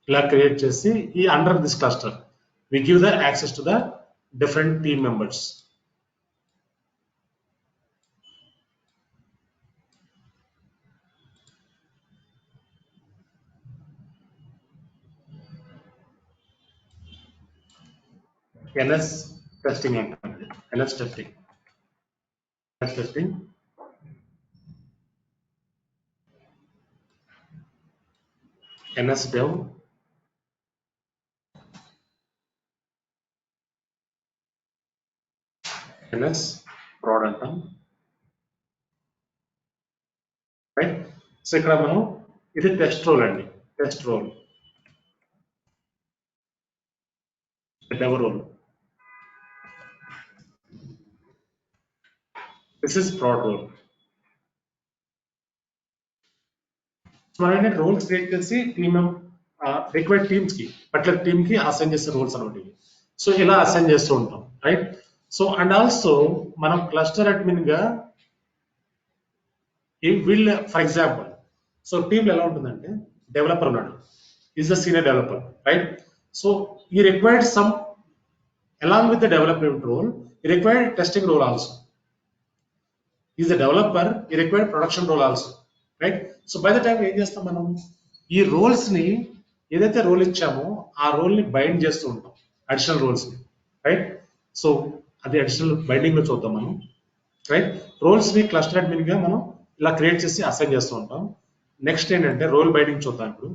S2: ఇలా క్రియేట్ చేసి ఈ under this cluster we give the access to the different team members. NS testing అంటారు. NS testing, NS testing, NS dev, NS prod అంటాం, రైట్? సో ఇక్కడ మనం ఇది టెస్ట్ రోల్ అండి, test role, dev role. This is prod role. మనం ఏంటంటే roles create చేసి team required teams కి పర్టికులర్ టీమ్ కి అసైన్ చేసే రోల్స్ అనమాట ఇవి. సో ఇలా అసైన్ చేస్తూ ఉంటాం, రైట్? సో అండ్ ఆల్సో మనం క్లస్టర్ అడ్మిన్ గా వీళ్ళు ఫర్ ఎగ్జాంపుల్, సో టీంలో ఎలా ఉంటుందంటే డెవలపర్ ఉన్నాడు, is the senior developer, right? So he required some along with the development role he required testing role also. Is the developer he required production role also, right? So by the time ఏం చేస్తాం మనం ఈ roles ని ఏదైతే role ఇచ్చామో ఆ role ని bind చేస్తూ ఉంటాం, అడిషనల్ రోల్స్ ని, రైట్? సో అది అడిషనల్ బైండింగ్ లో చూద్దాం మనం, రైట్? రోల్స్ ని క్లస్టర్ అడ్మిన్ గా మనం ఇలా క్రియేట్ చేసి అసైన్ చేస్తూ ఉంటాం. నెక్స్ట్ ఏంటంటే రోల్ బైండింగ్ చూద్దాం ఇప్పుడు.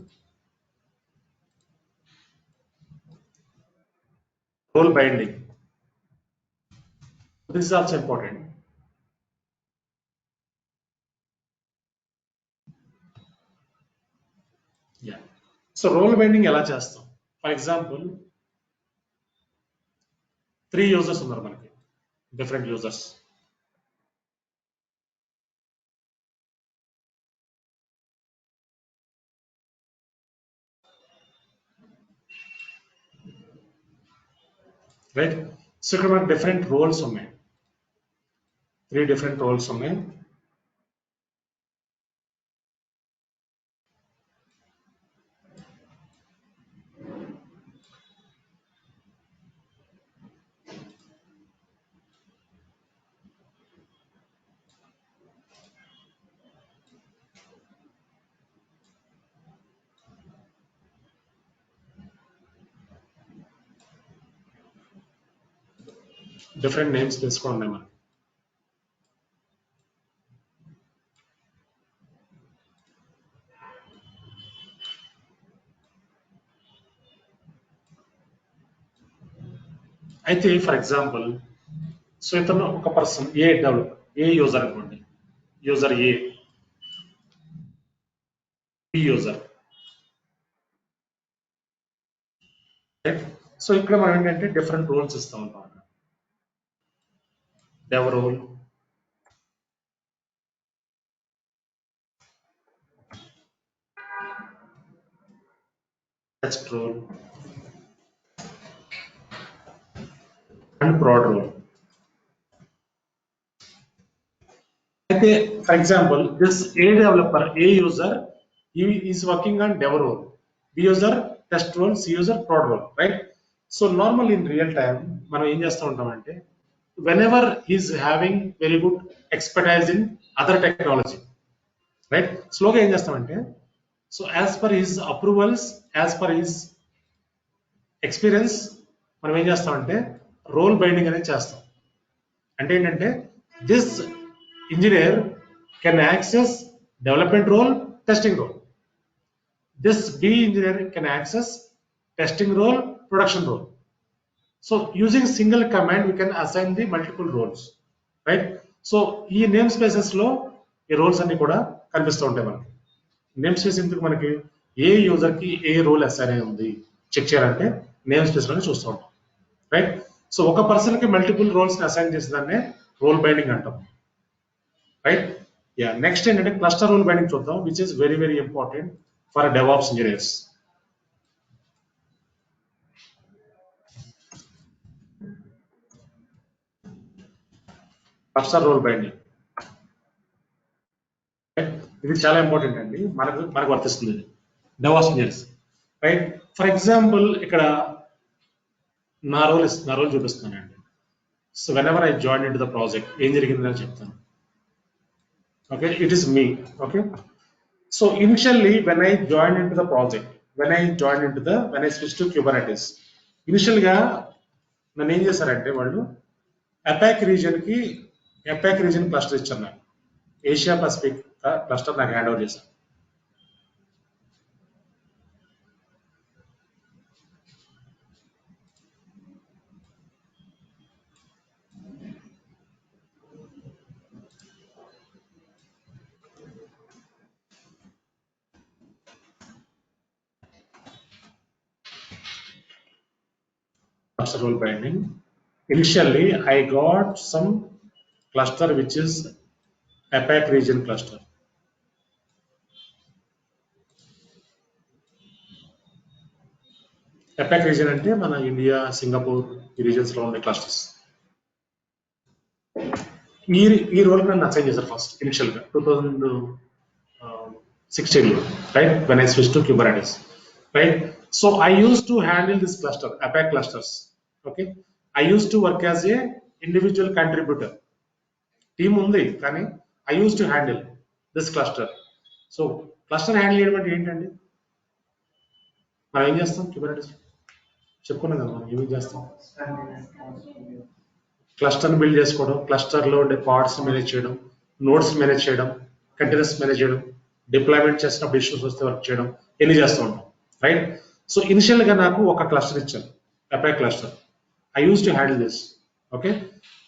S2: Role binding, this is also important. Yeah, so role binding ఎలా చేస్తాం? ఫర్ ఎగ్జాంపుల్ 3 యూజర్స్ ఉన్నారు మనకి, డిఫరెంట్ యూజర్స్, రైట్? సో ఇక్కడ మనకి డిఫరెంట్ రోల్స్ ఉన్నాయి, 3 డిఫరెంట్ రోల్స్ ఉన్నాయి. డిఫరెంట్ నేమ్స్ తెలుసుకోండి ఉన్నాయి మనకి. అయితే ఫర్ ఎగ్జాంపుల్, సో ఇతను ఒక person A developer, A user అనుకోండి, user A, B user, right? So ఇక్కడ మనం ఏంటంటే డిఫరెంట్ రోల్స్ ఇస్తూ ఉంటాం, dev role, test role and prod role. అయితే for example this A developer, A user is working on dev role, B user test role, C user prod role, right? So normal in real time మనం ఏం చేస్తూ ఉంటామంటే whenever is having very good expertise in other technology, right? స్లోగా ఏం చేస్తామంటే so as per his approvals, as per his experience మనం ఏం చేస్తామంటే రోల్ బైండింగ్ అనేది చేస్తాం. అంటే ఏంటంటే this engineer can access development role, testing role. This B engineer can access testing role, production role. So using single command, we can assign the multiple roles, right? So ఈ name spaces లో ఈ roles అన్ని కూడా కనిపిస్తూ ఉంటాయి మనకి. Name space ఎందుకు మనకి ఏ యూజర్ కి ఏ రోల్ అసైన్ అయి ఉంది చెక్ చేయాలంటే నేమ్ స్పేస్ లోనే చూస్తూ ఉంటాం, రైట్? సో ఒక పర్సన్ కి మల్టిపుల్ రోల్స్ ని అసైన్ చేసేదాన్నే రోల్ బైండింగ్ అంటాం, రైట్? యా, నెక్స్ట్ ఏంటంటే క్లస్టర్ రోల్ బైండింగ్ చూద్దాం, which is very very important for DevOps engineers. Cluster role binding ఇది చాలా ఇంపార్టెంట్ అండి, మనకు వర్తిస్తుంది DevOps engineers, right? For example ఇక్కడ నా రోల్ చూపిస్తున్నానండి. So whenever I join in to the project ఏం జరిగిందని చెప్తాను. Okay, it is me. Okay, so initially when I join in to the project, when I switch to Kubernetes, initial గా నన్ను ఏం చేశారంటే వాళ్ళు అపాక్ రీజన్ క్లస్టర్ ఇచ్చారు నాకు, ఏషియా పసిఫిక్ క్లస్టర్ నాకు హ్యాండ్ ఓవర్ చేశారు. Cluster role binding. Initially, I got some cluster which is APAC region cluster. APAC region అంటే మన ఇండియా, సింగపూర్ ఈ రీజన్స్ లో ఉండే క్లస్టర్స్. ఈ రోల్ నన్ను అసైన్ చేశారు ఫస్ట్ ఇనిషియల్ గా 2016 లో, right? When I switch to Kubernetes, right? So I use to handle this cluster, APAC clusters. Okay, I use to work as a individual contributor. Team ఉంది కానీ I use to handle this cluster. So cluster handle చేయడం అంటే ఏంటండి, మనం ఏం చేస్తాం Kubernetes చెప్పుకున్నాం కదా, మనం ఏమేం చేస్తాం, క్లస్టర్ని బిల్డ్ చేసుకోవడం, క్లస్టర్లో ఉండే పార్ట్స్ మేనేజ్ చేయడం, నోడ్స్ మేనేజ్ చేయడం, కంటైనర్స్ మేనేజ్ చేయడం, డిప్లాయ్మెంట్ చేసినప్పుడు ఇష్యూస్ వస్తే వర్క్ చేయడం, ఎన్ని చేస్తూ ఉంటాం, రైట్? సో ఇనిషియల్ గా నాకు ఒక క్లస్టర్ ఇచ్చారు, APAC cluster. I used to handle this. Okay,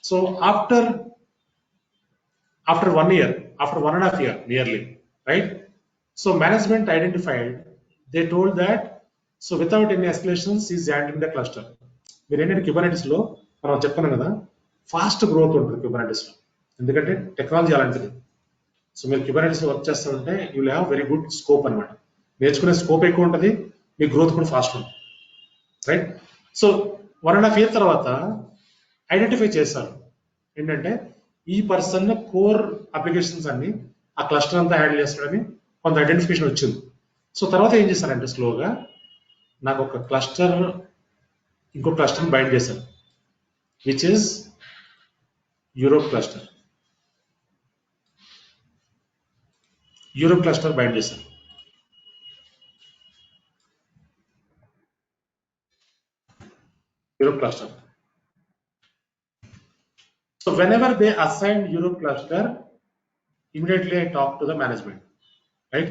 S2: so after 1 year, after 1.5 year nearly, right? So management identified, they told that so without any escalations is handling the cluster. మీరు ఏంటంటే Kubernetes లో మనం చెప్పుకున్నాం కదా, fast growth ఉంటుంది Kubernetes లో, ఎందుకంటే technology అలాంటిది. సో మీరు Kubernetes లో వర్క్ చేస్తుంటే you will have very good scope అనమాట, నేర్చుకునే స్కోప్ ఎక్కువ ఉంటుంది, మీ గ్రోత్ కూడా ఫాస్ట్ ఉంటుంది, రైట్? సో 1.5 year తర్వాత ఐడెంటిఫై చేశారు ఏంటంటే ఈ పర్సన్ కోర్ అప్లికేషన్స్ అన్ని ఆ క్లస్టర్ అంతా హ్యాండిల్ చేస్తాడని కొంత ఐడెంటిఫికేషన్ వచ్చింది. సో తర్వాత ఏం చేశారంటే స్లోగా నాకు ఒక క్లస్టర్ ఇంకో క్లస్టర్ బైండ్ చేశారు, which is Europe cluster bind చేశారు. Europe cluster. So whenever they assign Europe cluster, immediately I talk to the management, right?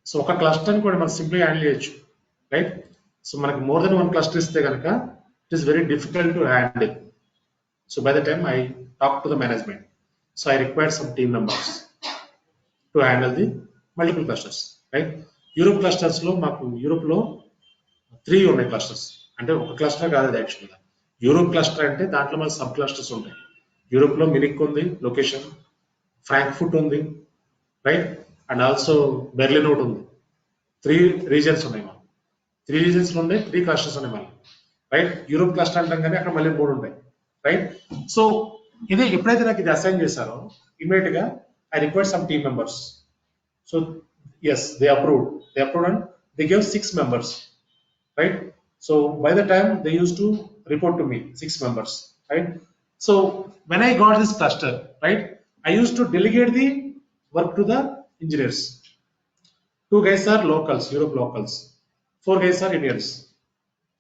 S2: So ఒక క్లస్టర్ ని కూడా మనం సింప్లీ హ్యాండిల్ చేయొచ్చు, రైట్? సో మనకి మోర్ దెన్ 1 క్లస్టర్ ఇస్తే కనుక it is very difficult to handle. So by the time I talk to the management, so I require some team members to handle the multiple clusters, right? Europe clusters లో మాకు Europe లో 3 ఉన్నాయి clusters, అంటే ఒక cluster కాదు అది యాక్చువల్గా. Europe cluster అంటే దాంట్లో మన సబ్ క్లస్టర్స్ ఉంటాయి. యూరోప్ లో మినిక్ ఉంది లొకేషన్, ఫ్రాంక్ఫర్ట్ ఉంది, రైట్? అండ్ ఆల్సో బెర్లిన్ ఒకటి ఉంది. 3 రీజన్స్ ఉన్నాయి మనం, 3 రీజన్స్ లో ఉండే 3 క్లస్టర్స్ ఉన్నాయి మళ్ళీ, రైట్? యూరోప్ క్లస్టర్ అంటాం కానీ అక్కడ మళ్ళీ 3 ఉంటాయి, రైట్? సో ఇది ఎప్పుడైతే నాకు ఇది అసైన్ చేశారో ఇమీడియట్ గా I require some team members. So yes, they approved and they gave 6 members, right? So by the time they used to report to me 6 members, right? So when I got this cluster, right, I used to delegate the work to the engineers. 2 guys are locals, Europe locals, 4 guys are Indians,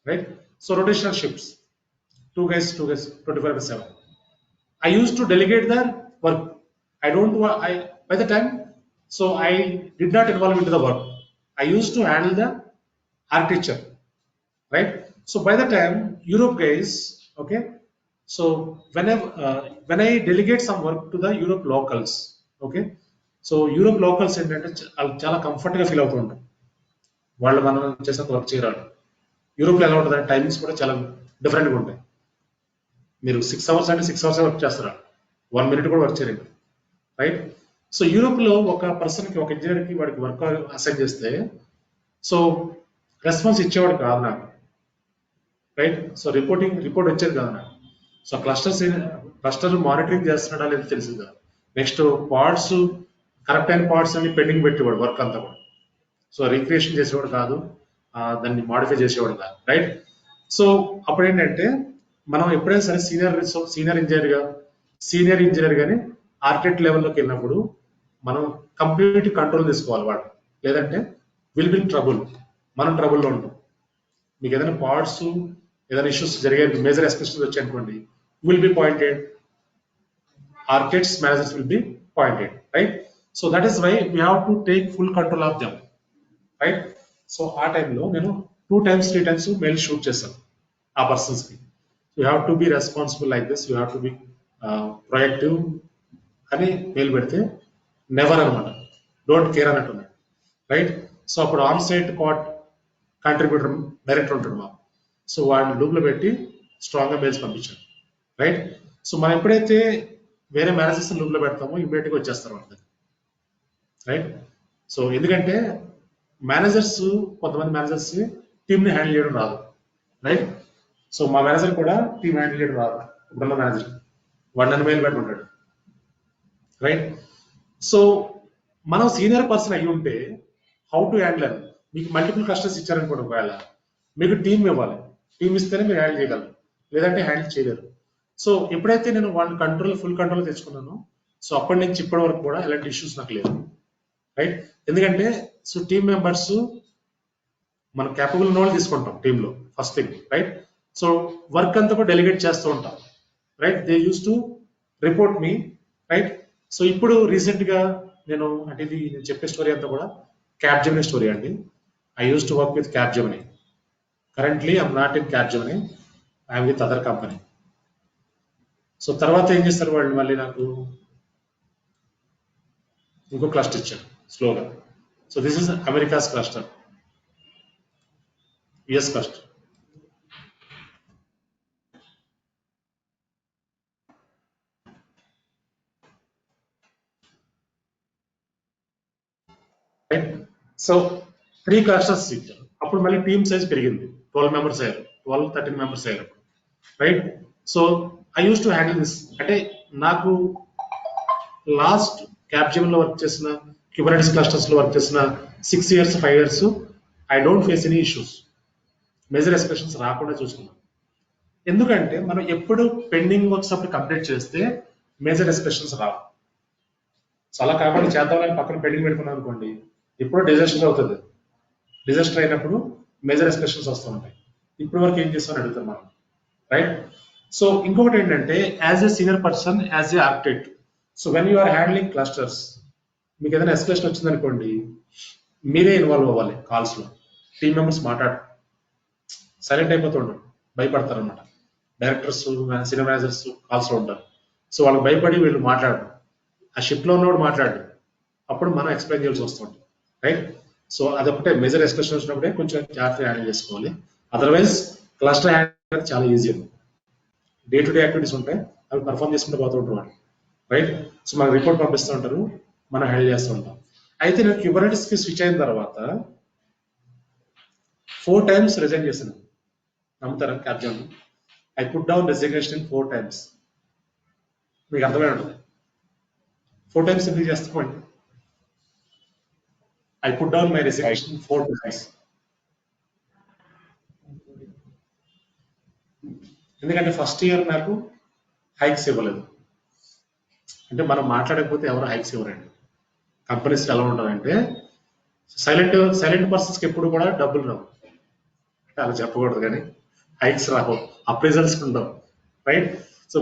S2: right? So rotational shifts, 2 guys 24/7. I used to delegate their work. By the time, so I did not involve into the work. I used to handle the architecture, right? So by the time Europe guys, okay, so when I delegate some work to the Europe locals, okay, so Europe locals ఏంటంటే వాళ్ళు చాలా comfort గా feel అవుతూ ఉంటారు. వాళ్ళు మనం చేసే work చేయరాడు. యూరోప్లో ఎలా ఉంటుంది టైమింగ్స్ కూడా చాలా డిఫరెంట్గా ఉంటాయి. మీరు 6 అవర్స్ అంటే 6 అవర్స్ వర్క్ చేస్తారా, 1 మినిట్ కూడా వర్క్ చేయలేదు, రైట్? సో యూరోప్లో ఒక పర్సన్కి, ఒక ఇంజనీర్కి వాడికి వర్క్ అసైన్ చేస్తే సో రెస్పాన్స్ ఇచ్చేవాడు కాదు నాకు, రైట్? సో రిపోర్ట్ వచ్చేది కాదు నాకు. సో క్లస్టర్ మానిటరింగ్ చేస్తున్నాడా లేదో తెలిసింది కాదు. నెక్స్ట్ పార్ట్స్, కరెక్ట్ అయిన పార్ట్స్ అన్ని పెండింగ్ పెట్టేవాడు వర్క్ అంతా కూడా. సో రీక్రియేషన్ చేసేవాడు కాదు, దాన్ని మాడిఫై చేసేవాడు కాదు, రైట్? సో అప్పుడు ఏంటంటే మనం ఎప్పుడైనా సరే సీనియర్ ఇంజనీర్ కానీ ఆర్కిటెక్ట్ లెవెల్లోకి వెళ్ళినప్పుడు మనం కంప్లీట్ కంట్రోల్ తీసుకోవాలి వాడు, లేదంటే విల్ బి ట్రబుల్, మనం ట్రబుల్లో ఉంటాం. మీకు ఏదైనా పార్ట్స్, ఏదైనా ఇష్యూస్ జరిగే మేజర్ ఎస్పెషల్స్ వచ్చాయనుకోండి, will be pointed, architects managers will be pointed, right? So that is why we have to take full control of them, right? So ఆ టైంలో నేను 2 times 3 times మెయిల్ షూట్ చేశాను ఆ పర్సన్స్కి. You have to be responsible like this, you have to be proactive అని mail పెడితే never అనమాట, don't care అన్నట్టున్నాడు, రైట్? సో అప్పుడు ఆన్ సైట్ కాంట్రిబ్యూటర్ డైరెక్టర్ ఉంటాడు మాకు, సో వాడిని లూప్లో పెట్టి స్ట్రాంగ్గా మెయిల్స్ పంపించాను, రైట్? సో మనం ఎప్పుడైతే వేరే మేనేజర్స్ లూప్లో పెడతామో ఇమీడియట్గా వచ్చేస్తారు వాళ్ళకి, రైట్? సో ఎందుకంటే మేనేజర్స్, కొంతమంది మేనేజర్స్ టీంని హ్యాండిల్ చేయడం రాదు, రైట్? సో మా మేనేజర్ కూడా టీం హ్యాండిల్ చేయడం రాదు, ఇప్పుడున్న మేనేజర్ వాడు నన్ను మెయిల్ పెట్టుకుంటాడు, రైట్? సో మనం సీనియర్ పర్సన్ అయ్యి ఉంటే హౌ టు హ్యాండిల్, మీకు మల్టిపుల్ కస్టమర్స్ ఇచ్చారనుకోండి, ఒకవేళ మీకు టీం ఇవ్వాలి, టీం ఇస్తేనే మీరు హ్యాండిల్ చేయగలరు, లేదంటే హ్యాండిల్ చేయలేరు. సో ఎప్పుడైతే నేను వాళ్ళని ఫుల్ కంట్రోల్ తెచ్చుకున్నానో, సో అప్పటి నుంచి ఇప్పటి వరకు కూడా ఎలాంటి ఇష్యూస్ నాకు లేదు, రైట్? ఎందుకంటే సో టీం మెంబర్స్ మనం క్యాపబుల్ ఉన్న వాళ్ళు తీసుకుంటాం టీంలో, first thing, right? So work అంతా కూడా డెలిగేట్ చేస్తూ ఉంటాం, right? They use to report me, right? So ఇప్పుడు రీసెంట్ గా నేను అంటే ఇది నేను చెప్పే స్టోరీ అంతా కూడా క్యాప్జెమినీ స్టోరీ అండి. I use to work with Capgemini. Currently I'm not in Capgemini, I'm with other company. So తర్వాత ఏం చేస్తారు వాళ్ళు, మళ్ళీ నాకు ఇంకో క్లస్టర్ ఇచ్చారు స్లోగా. So this is America's cluster, US cluster. So 3 clusters ఇచ్చారు. అప్పుడు మళ్ళీ టీమ్ సైజ్ పెరిగింది, 12 మెంబర్స్ అయ్యారు, 13 మెంబర్స్ అయ్యారు, right? So I use to handle this. అంటే నాకు లాస్ట్ క్యాప్జెమినీలో వర్క్ చేసిన, క్యూబర్నెటిస్ క్లస్టర్స్ లో వర్క్ చేసిన 6 years 5 years I don't face any issues, major exceptions రాకుండా చూసుకున్నాం. ఎందుకంటే మనం ఎప్పుడు పెండింగ్ వర్క్స్ అప్పుడు కంప్లీట్ చేస్తే మేజర్ ఎస్పెషన్స్ రావు. సో అలా కాబట్టి చేద్దామని పక్కన పెండింగ్ పెట్టుకున్నాం అనుకోండి, ఇప్పుడు డిజాస్టర్ అవుతుంది. డిజాస్టర్ అయినప్పుడు మేజర్ ఎస్పెషన్స్ వస్తూ ఉంటాయి. ఇప్పటి వరకు ఏం చేస్తామని అడుగుతాం మనం, రైట్? సో ఇంకొకటి ఏంటంటే as a senior person, as a architect, so when you are handling clusters, మీకు ఏదైనా ఎస్కలేషన్ వచ్చింది అనుకోండి, మీరే ఇన్వాల్వ్ అవ్వాలి కాల్స్ లో. టీమ్ మెంబర్స్ సైలెంట్ అయిపోతుంటారు, భయపడతారు అనమాట. డైరెక్టర్స్, సీనియర్ మేనేజర్స్ కాల్స్ లో ఉంటారు. సో వాళ్ళకి భయపడి వీళ్ళు మాట్లాడరు, ఆ షిప్ లో ఉన్నవాడు మాట్లాడు, అప్పుడు మనం ఎక్స్ప్లెయిన్ చేయాల్సి వస్తుంది, రైట్? సో అదొకటే, మేజర్ ఎస్కలేషన్ వచ్చినప్పుడే కొంచెం జాగ్రత్తగా హ్యాండిల్ చేసుకోవాలి. అదర్వైజ్ క్లస్టర్ హ్యాండిల్ చాలా easy. Day to day activities ఉంటాయి, అవి పర్ఫామ్ చేసుకుంటూ పోతూ ఉంటారు, రైట్? సో మనకు రిపోర్ట్ పంపిస్తూ ఉంటారు, మనం హ్యాండిల్ చేస్తూ ఉంటాం. అయితే నేను క్యూబర్నెటిస్ కి స్విచ్ అయిన తర్వాత 4 times రిజైన్ చేశాను. నమ్ముతారా? Capgemini I put down resignation in 4 times. మీకు అర్థమై ఉంటుంది 4 times ఎందుకు చేస్తామండి. I put down my resignation 4 times. ఎందుకంటే ఫస్ట్ ఇయర్ నాకు హైక్స్ ఇవ్వలేదు. అంటే మనం మాట్లాడకపోతే ఎవరు హైక్స్ ఇవ్వరండి. కంపెనీస్ ఎలా ఉంటుందంటే సైలెంట్ పర్సన్స్కి ఎప్పుడు కూడా డబ్బులు రావు, అలా చెప్పకూడదు, కానీ హైక్స్ రావు, అప్రైజల్స్ ఉండవు, రైట్? సో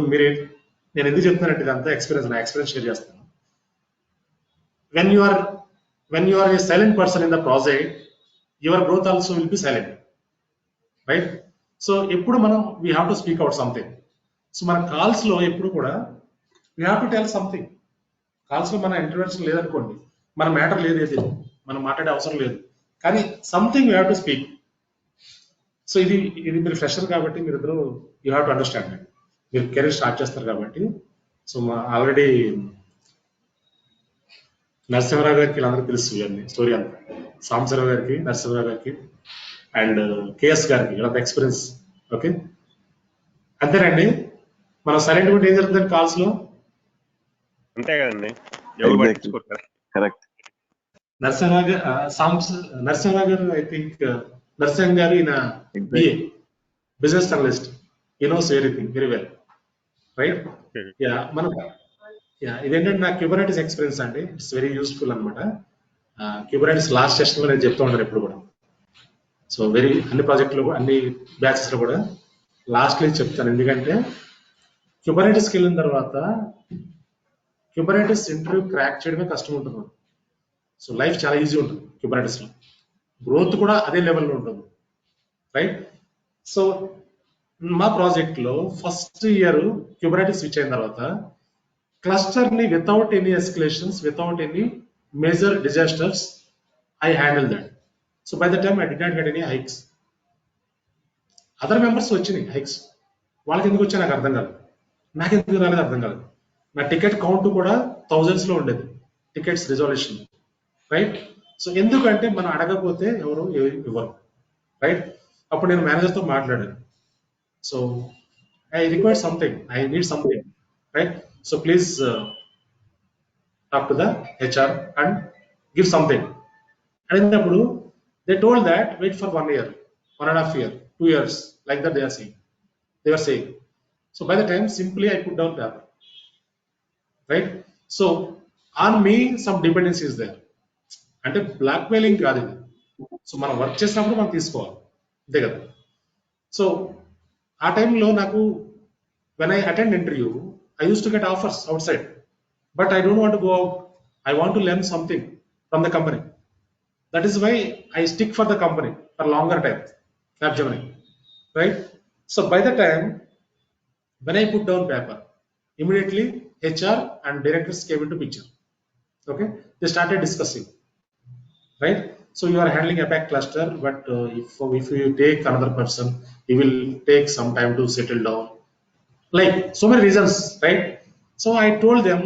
S2: నేను ఎందుకు చెప్తున్నానంటే ఇదంతా ఎక్స్పీరియన్స్, నా ఎక్స్పీరియన్స్ షేర్ చేస్తాను. When you are a silent person in the project, your growth also will be silent, right. So ఎప్పుడు మనం we have to speak out something. So మన కాల్స్ లో ఎప్పుడు కూడా we have to tell something. Calls లో మన intervention లేదనుకోండి, మన మ్యాటర్ లేదు, ఏది మనం మాట్లాడే అవసరం లేదు, కానీ something we have to speak. So ఇది మీరు ఫ్రెషర్ కాబట్టి మీరు ఇద్దరు యూ హ్యావ్ టు అండర్స్టాండ్. మీరు కెరీర్ స్టార్ట్ చేస్తారు కాబట్టి. సో మా ఆల్రెడీ నరసింహరావు గారికి వీళ్ళందరూ తెలుసు ఇవన్నీ స్టోరీ అంతా. సాంబశివరావు గారికి, నరసింహరావు గారికి అండ్ కేఎస్ గారికి వీళ్ళంత ఎక్స్పీరియన్స్. ఓకే, అంతేనండి. మనం సైలెంట్ ఉంటే ఏం జరుగుతుంది కాల్స్ లో?
S3: అంతే కదండి, ఎవరు పట్టించుకోరు.
S5: కరెక్ట్.
S2: నరసింహరావు గారు, నరసింహరావు గారు, ఐ థింక్ నరసింహ గారు ఈయన బిఏ బిజినెస్ అనలిస్ట్, ఈ knows everything very well, right. Yeah, మనం ఇదేంటంటే నా క్యూబర్నెటిస్ ఎక్స్పీరియన్స్ అండి. ఇట్స్ వెరీ యూస్ఫుల్ అనమాట. క్యూబర్నెటిస్ లాస్ట్ సెషన్ లో నేను చెప్తూ ఉంటాను ఎప్పుడు కూడా. సో వెరీ అన్ని ప్రాజెక్టులు అన్ని బ్యాచెస్ లో కూడా లాస్ట్ లో చెప్తాను. ఎందుకంటే క్యూబర్నెటిస్కి వెళ్ళిన తర్వాత క్యూబర్నెటిస్ ఇంటర్వ్యూ క్రాక్ చేయడమే కష్టం ఉంటుంది. సో లైఫ్ చాలా ఈజీ ఉంటుంది క్యూబర్నెటిస్ లో, గ్రోత్ కూడా అదే లెవెల్లో ఉంటుంది, రైట్. సో మా ప్రాజెక్ట్ లో ఫస్ట్ ఇయర్ క్యూబర్నెటిస్ స్విచ్ అయిన తర్వాత క్లస్టర్ ని without any escalations, without any major disasters, I handle that. So by the time I did not get any hikes. Other members వచ్చినాయి హైక్స్, వాళ్ళకి ఎందుకు వచ్చా నాకు అర్థం కాదు, నాకు ఎందుకు రాలేదు అర్థం కాదు. నా టికెట్ కౌంట్ కూడా థౌజండ్స్ లో ఉండేది, టికెట్స్ రిజర్వేషన్, రైట్. సో ఎందుకంటే మనం అడగకపోతే ఎవరు ఇవ్వరు, రైట్. అప్పుడు నేను మేనేజర్తో మాట్లాడాను. So I require something, I need something, right. So please talk to the HR and give something అడిగినప్పుడు they told that wait for 1 year, 1.5 year, 2 years, like that they are saying. They were saying. So by the time simply I put down paper, right. So on me some dependency is there. అంటే blackmailing కాదు ఇది. So మనం work చేసినప్పుడు మనం తీసుకోవాలి, అంతే కదా. So ఆ టైంలో నాకు when I attend interview I use to get offers out side, but I don't want to go out. I want to learn something from the company. That is why I stick for the company for longer time, Capgemini, right. So by the time when I put down paper, immediately HR and directors came into picture. Okay, they started discussing, right. So you are handling APAC cluster, but if you take another person, he will take some time to settle down, like so many reasons, right. So I told them,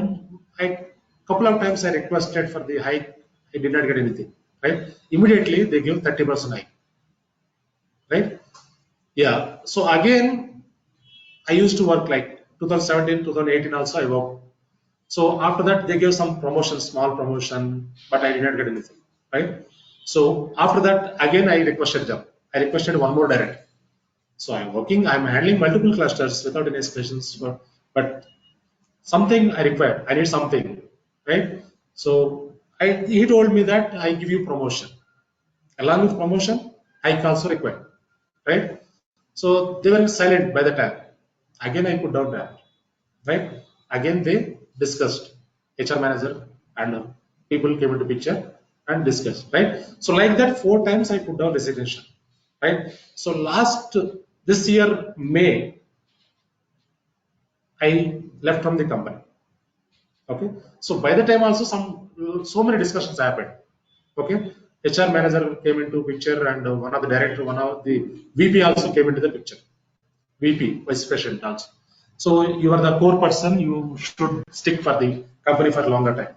S2: couple of times I requested for the hike, I did not get anything, right. Immediately they give 30% hike, right. Yeah. So again I used to work like 2017, 2018 also I worked. So after that they gave some promotion, small promotion, but I did not get anything, right. So after that again I requested them. I requested one more direct. So I'm working, I'm handling multiple clusters without any escalations, but something I require, I need something, right. So he told me that I give you promotion. Along with promotion, hike also required, right. So they were silent by the time. Again I put down that, right. Again they discussed, HR manager and people came into picture and discussed, right. So like that 4 times I put down resignation, right. So this year May I left from the company. Okay, so by the time also so many discussions happened. Okay, HR manager came into picture and one of the director, one of the VP also came into the picture. VP, vice president also. So you are the core person, you should stick for the company for longer time,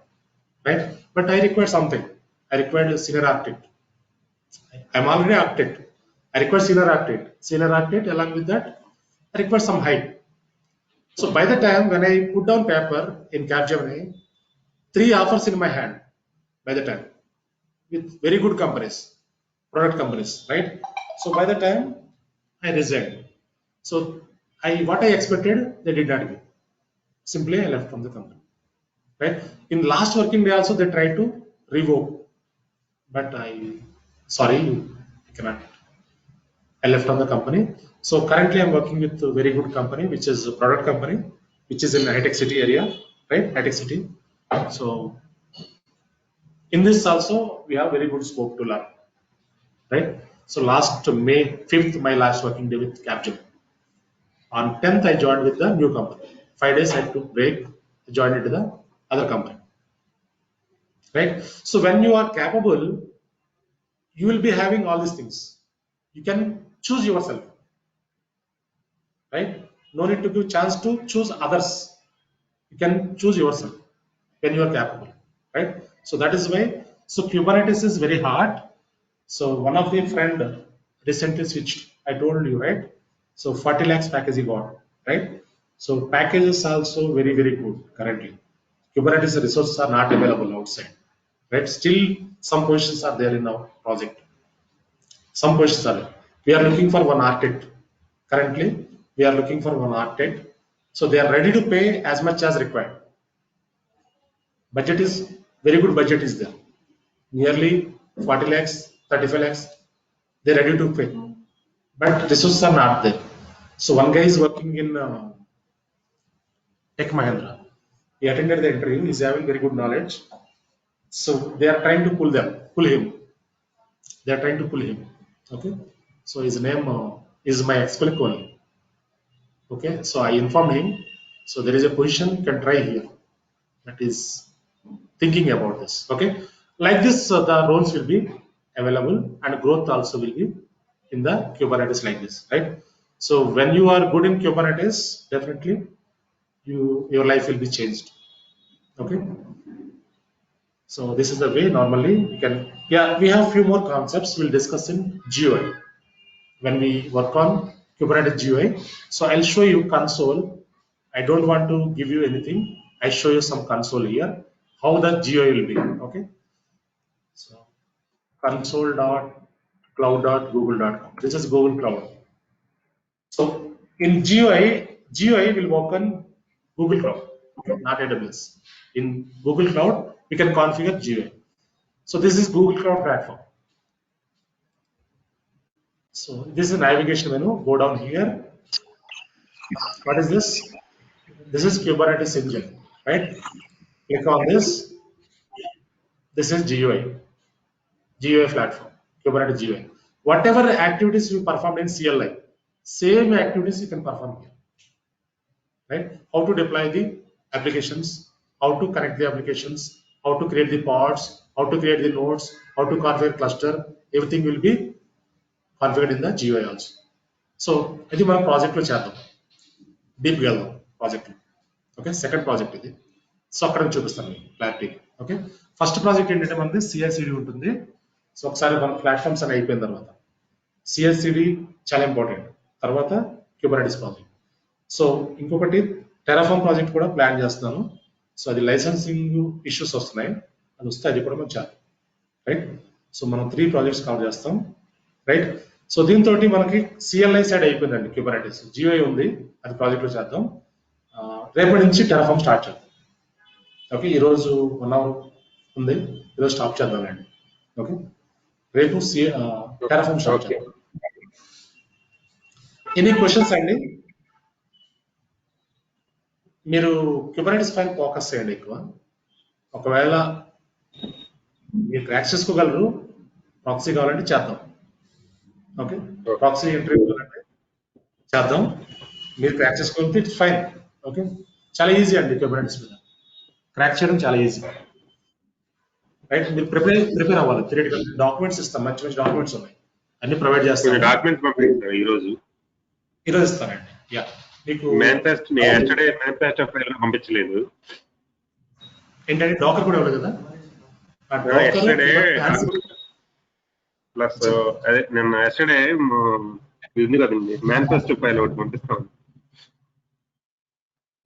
S2: right. But I required something. I required a senior architect. I'm already architect. I require senior architect. Along with that I require some height. So by the time when I put down paper in Capgemini, 3 offers in my hand by the time, with very good companies, product companies, right. So by the time I resigned. So what I expected they did not give. Simply I left from the company, right. In last working day also they tried to revoke, but sorry, I cannot. I left from the company. So currently I'm working with a very good company, which is a product company, which is in High-Tech City area, right? High-Tech City. So in this also we have very good scope to learn, right? So last May 5th, my last working day with Capgemini. On 10th, I joined with the new company. 5 days I took break, joined into the other company. Right? So when you are capable, you will be having all these things. You can choose yourself. Right? No need to give chance to choose others. You can choose yourself when you are capable. Right? So that is why. So Kubernetes is very hard. So one of the friend recently switched. I told you, right? So 40 lakhs package he got, right? So package is also very, very good currently. Kubernetes resources are not available outside, right? Still, some positions are there in our project. Some positions are there. We are looking for one architect. Currently, we are looking for one architect. So they are ready to pay as much as required. Budget is very good. Budget is there. Nearly 40 lakhs, 35 lakhs. They're ready to pay, but resources are not there. So one guy is working in Tech Mahindra. He attended the interview. He's having very good knowledge. So they are trying to pull him. They are trying to pull him. Okay. So his name is my ex-colleague only. Okay. So I informed him. So there is a position you can try here. That is thinking about this. Okay. Like this, the roles will be available and growth also will be in the Kubernetes like this, right? So when you are good in Kubernetes, definitely your life will be changed. Okay. So this is the way normally we can. Yeah, we have few more concepts we'll discuss in GUI when we work on Kubernetes GUI. So I'll show you console. I don't want to give you anything. I show you some console here. How the GUI will be. Okay. So console.cloud.google.com. This is Google Cloud. So in GUI will work on Google Cloud, okay, not AWS. In Google Cloud, we can configure GUI. So this is Google Cloud Platform. So this is a navigation menu. Go down here. What is this? This is Kubernetes engine, right? Click on this. This is GUI platform, Kubernetes GUI. Whatever activities you performed in CLI, same activities you can perform here, right? How to deploy the applications, how to connect the applications, how to create the pods, how to create the nodes, how to configure cluster, everything will be configured in the GUI also. So ఇది మనం project లో చేద్దాం, deep గా వెళ్దాం project. Okay, second project ఇది. So అక్కడ నుంచి చూపిస్తాను మీకు క్లారిటీ. ఓకే, ఫస్ట్ ప్రాజెక్ట్ ఏంటంటే మనది CI/CD ఉంటుంది. సో ఒకసారి మన ప్లాట్ఫామ్స్ అని అయిపోయిన తర్వాత CI/CD చాలా ఇంపార్టెంట్. తర్వాత Kubernetes ప్రాజెక్ట్. సో ఇంకొకటి టెరాఫామ్ ప్రాజెక్ట్ కూడా ప్లాన్ చేస్తున్నాను. సో అది లైసెన్సింగ్ ఇష్యూస్ వస్తున్నాయి, అది వస్తే అది కూడా మనం చేద్దాం, రైట్? సో మనం 3 ప్రాజెక్ట్స్ కవర్ చేస్తాం, రైట్? సో దీంతో మనకి CLI సైడ్ అయిపోయిందండి. Kubernetes GUI ఉంది, అది ప్రాజెక్ట్ లో చేద్దాం. రేపటి నుంచి టెరాఫామ్ స్టార్ట్ చేద్దాం. ఓకే, ఈరోజు 1 అవర్ ఉంది, ఈరోజు స్టాప్ చేద్దామండి. ఓకే, రేపు టెరాఫామ్ స్టార్ట్ చేద్దాం. ఎనీ క్వశ్చన్స్ అండి? మీరు Kubernetes ఫైల్ ఫోకస్ చేయండి ఎక్కువ. ఒకవేళ మీరు క్రాక్ చేసుకోగలరు, ప్రాక్సీ కావాలంటే చేద్దాం. ఓకే, ప్రాక్సీ ఇంటర్వ్యూ కావాలంటే చేద్దాం. మీరు క్రాక్ చేసుకోగలిగితే ఇట్స్ ఫైన్. ఓకే, చాలా ఈజీ అండి Kubernetes మీద క్రాక్ చేయడం, చాలా ఈజీ, రైట్? మీరు ప్రిపేర్ అవ్వాలి. థియరిటికల్ డాక్యుమెంట్స్ ఇస్తాం, మంచి మంచి డాక్యుమెంట్స్ ఉన్నాయి, అన్ని ప్రొవైడ్ చేస్తాం.
S3: డాక్యుమెంట్స్ పంపిస్తారు ఈరోజు
S2: ఇస్తానండి. యా, మీకు
S3: మేనిఫెస్టో ఫైల్ పంపించలేదు
S2: ఏంటంటే డాకర్ కూడా ఇవ్వలేదు కదా.
S3: ప్లస్ అదే నిన్న ఎస్టర్డే ఉంది కదండి, మేనిఫెస్టో ఫైల్ ఒకటి పంపిస్తాను.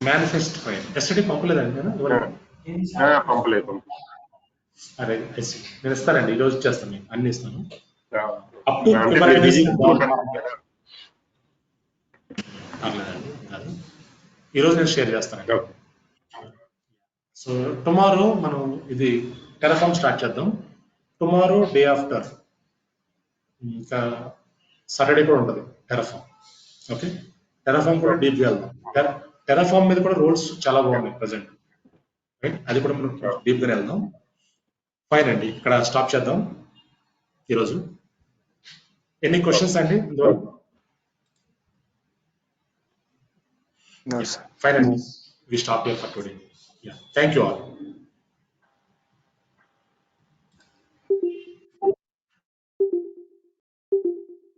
S2: మేనిఫెస్టో ఫైల్ ఎస్టర్డే పంపలేదండి,
S3: పంపలేదు.
S2: అరే నేను ఇస్తానండి, ఈరోజు ఇచ్చేస్తాను, మీకు అన్ని ఇస్తాను. ఈరోజు నేను షేర్ చేస్తాను. సో టుమారో మనం ఇది టెరాఫామ్ స్టార్ట్ చేద్దాం. టుమారో డే ఆఫ్టర్ ఇంకా సాటర్డే కూడా ఉంటుంది టెరాఫామ్. ఓకే, టెరాఫామ్ కూడా డీప్గా వెళ్దాం. టెరాఫామ్ మీద కూడా రోల్స్ చాలా బాగున్నాయి ప్రజెంట్, రైట్? అది కూడా మనం డీప్గానే వెళ్దాం. ఫైన్ అండి, ఇక్కడ స్టాప్ చేద్దాం ఈరోజు. Any questions, Andy?
S4: No, sir.
S2: Finally, we stop here for today. Yeah. Thank you all.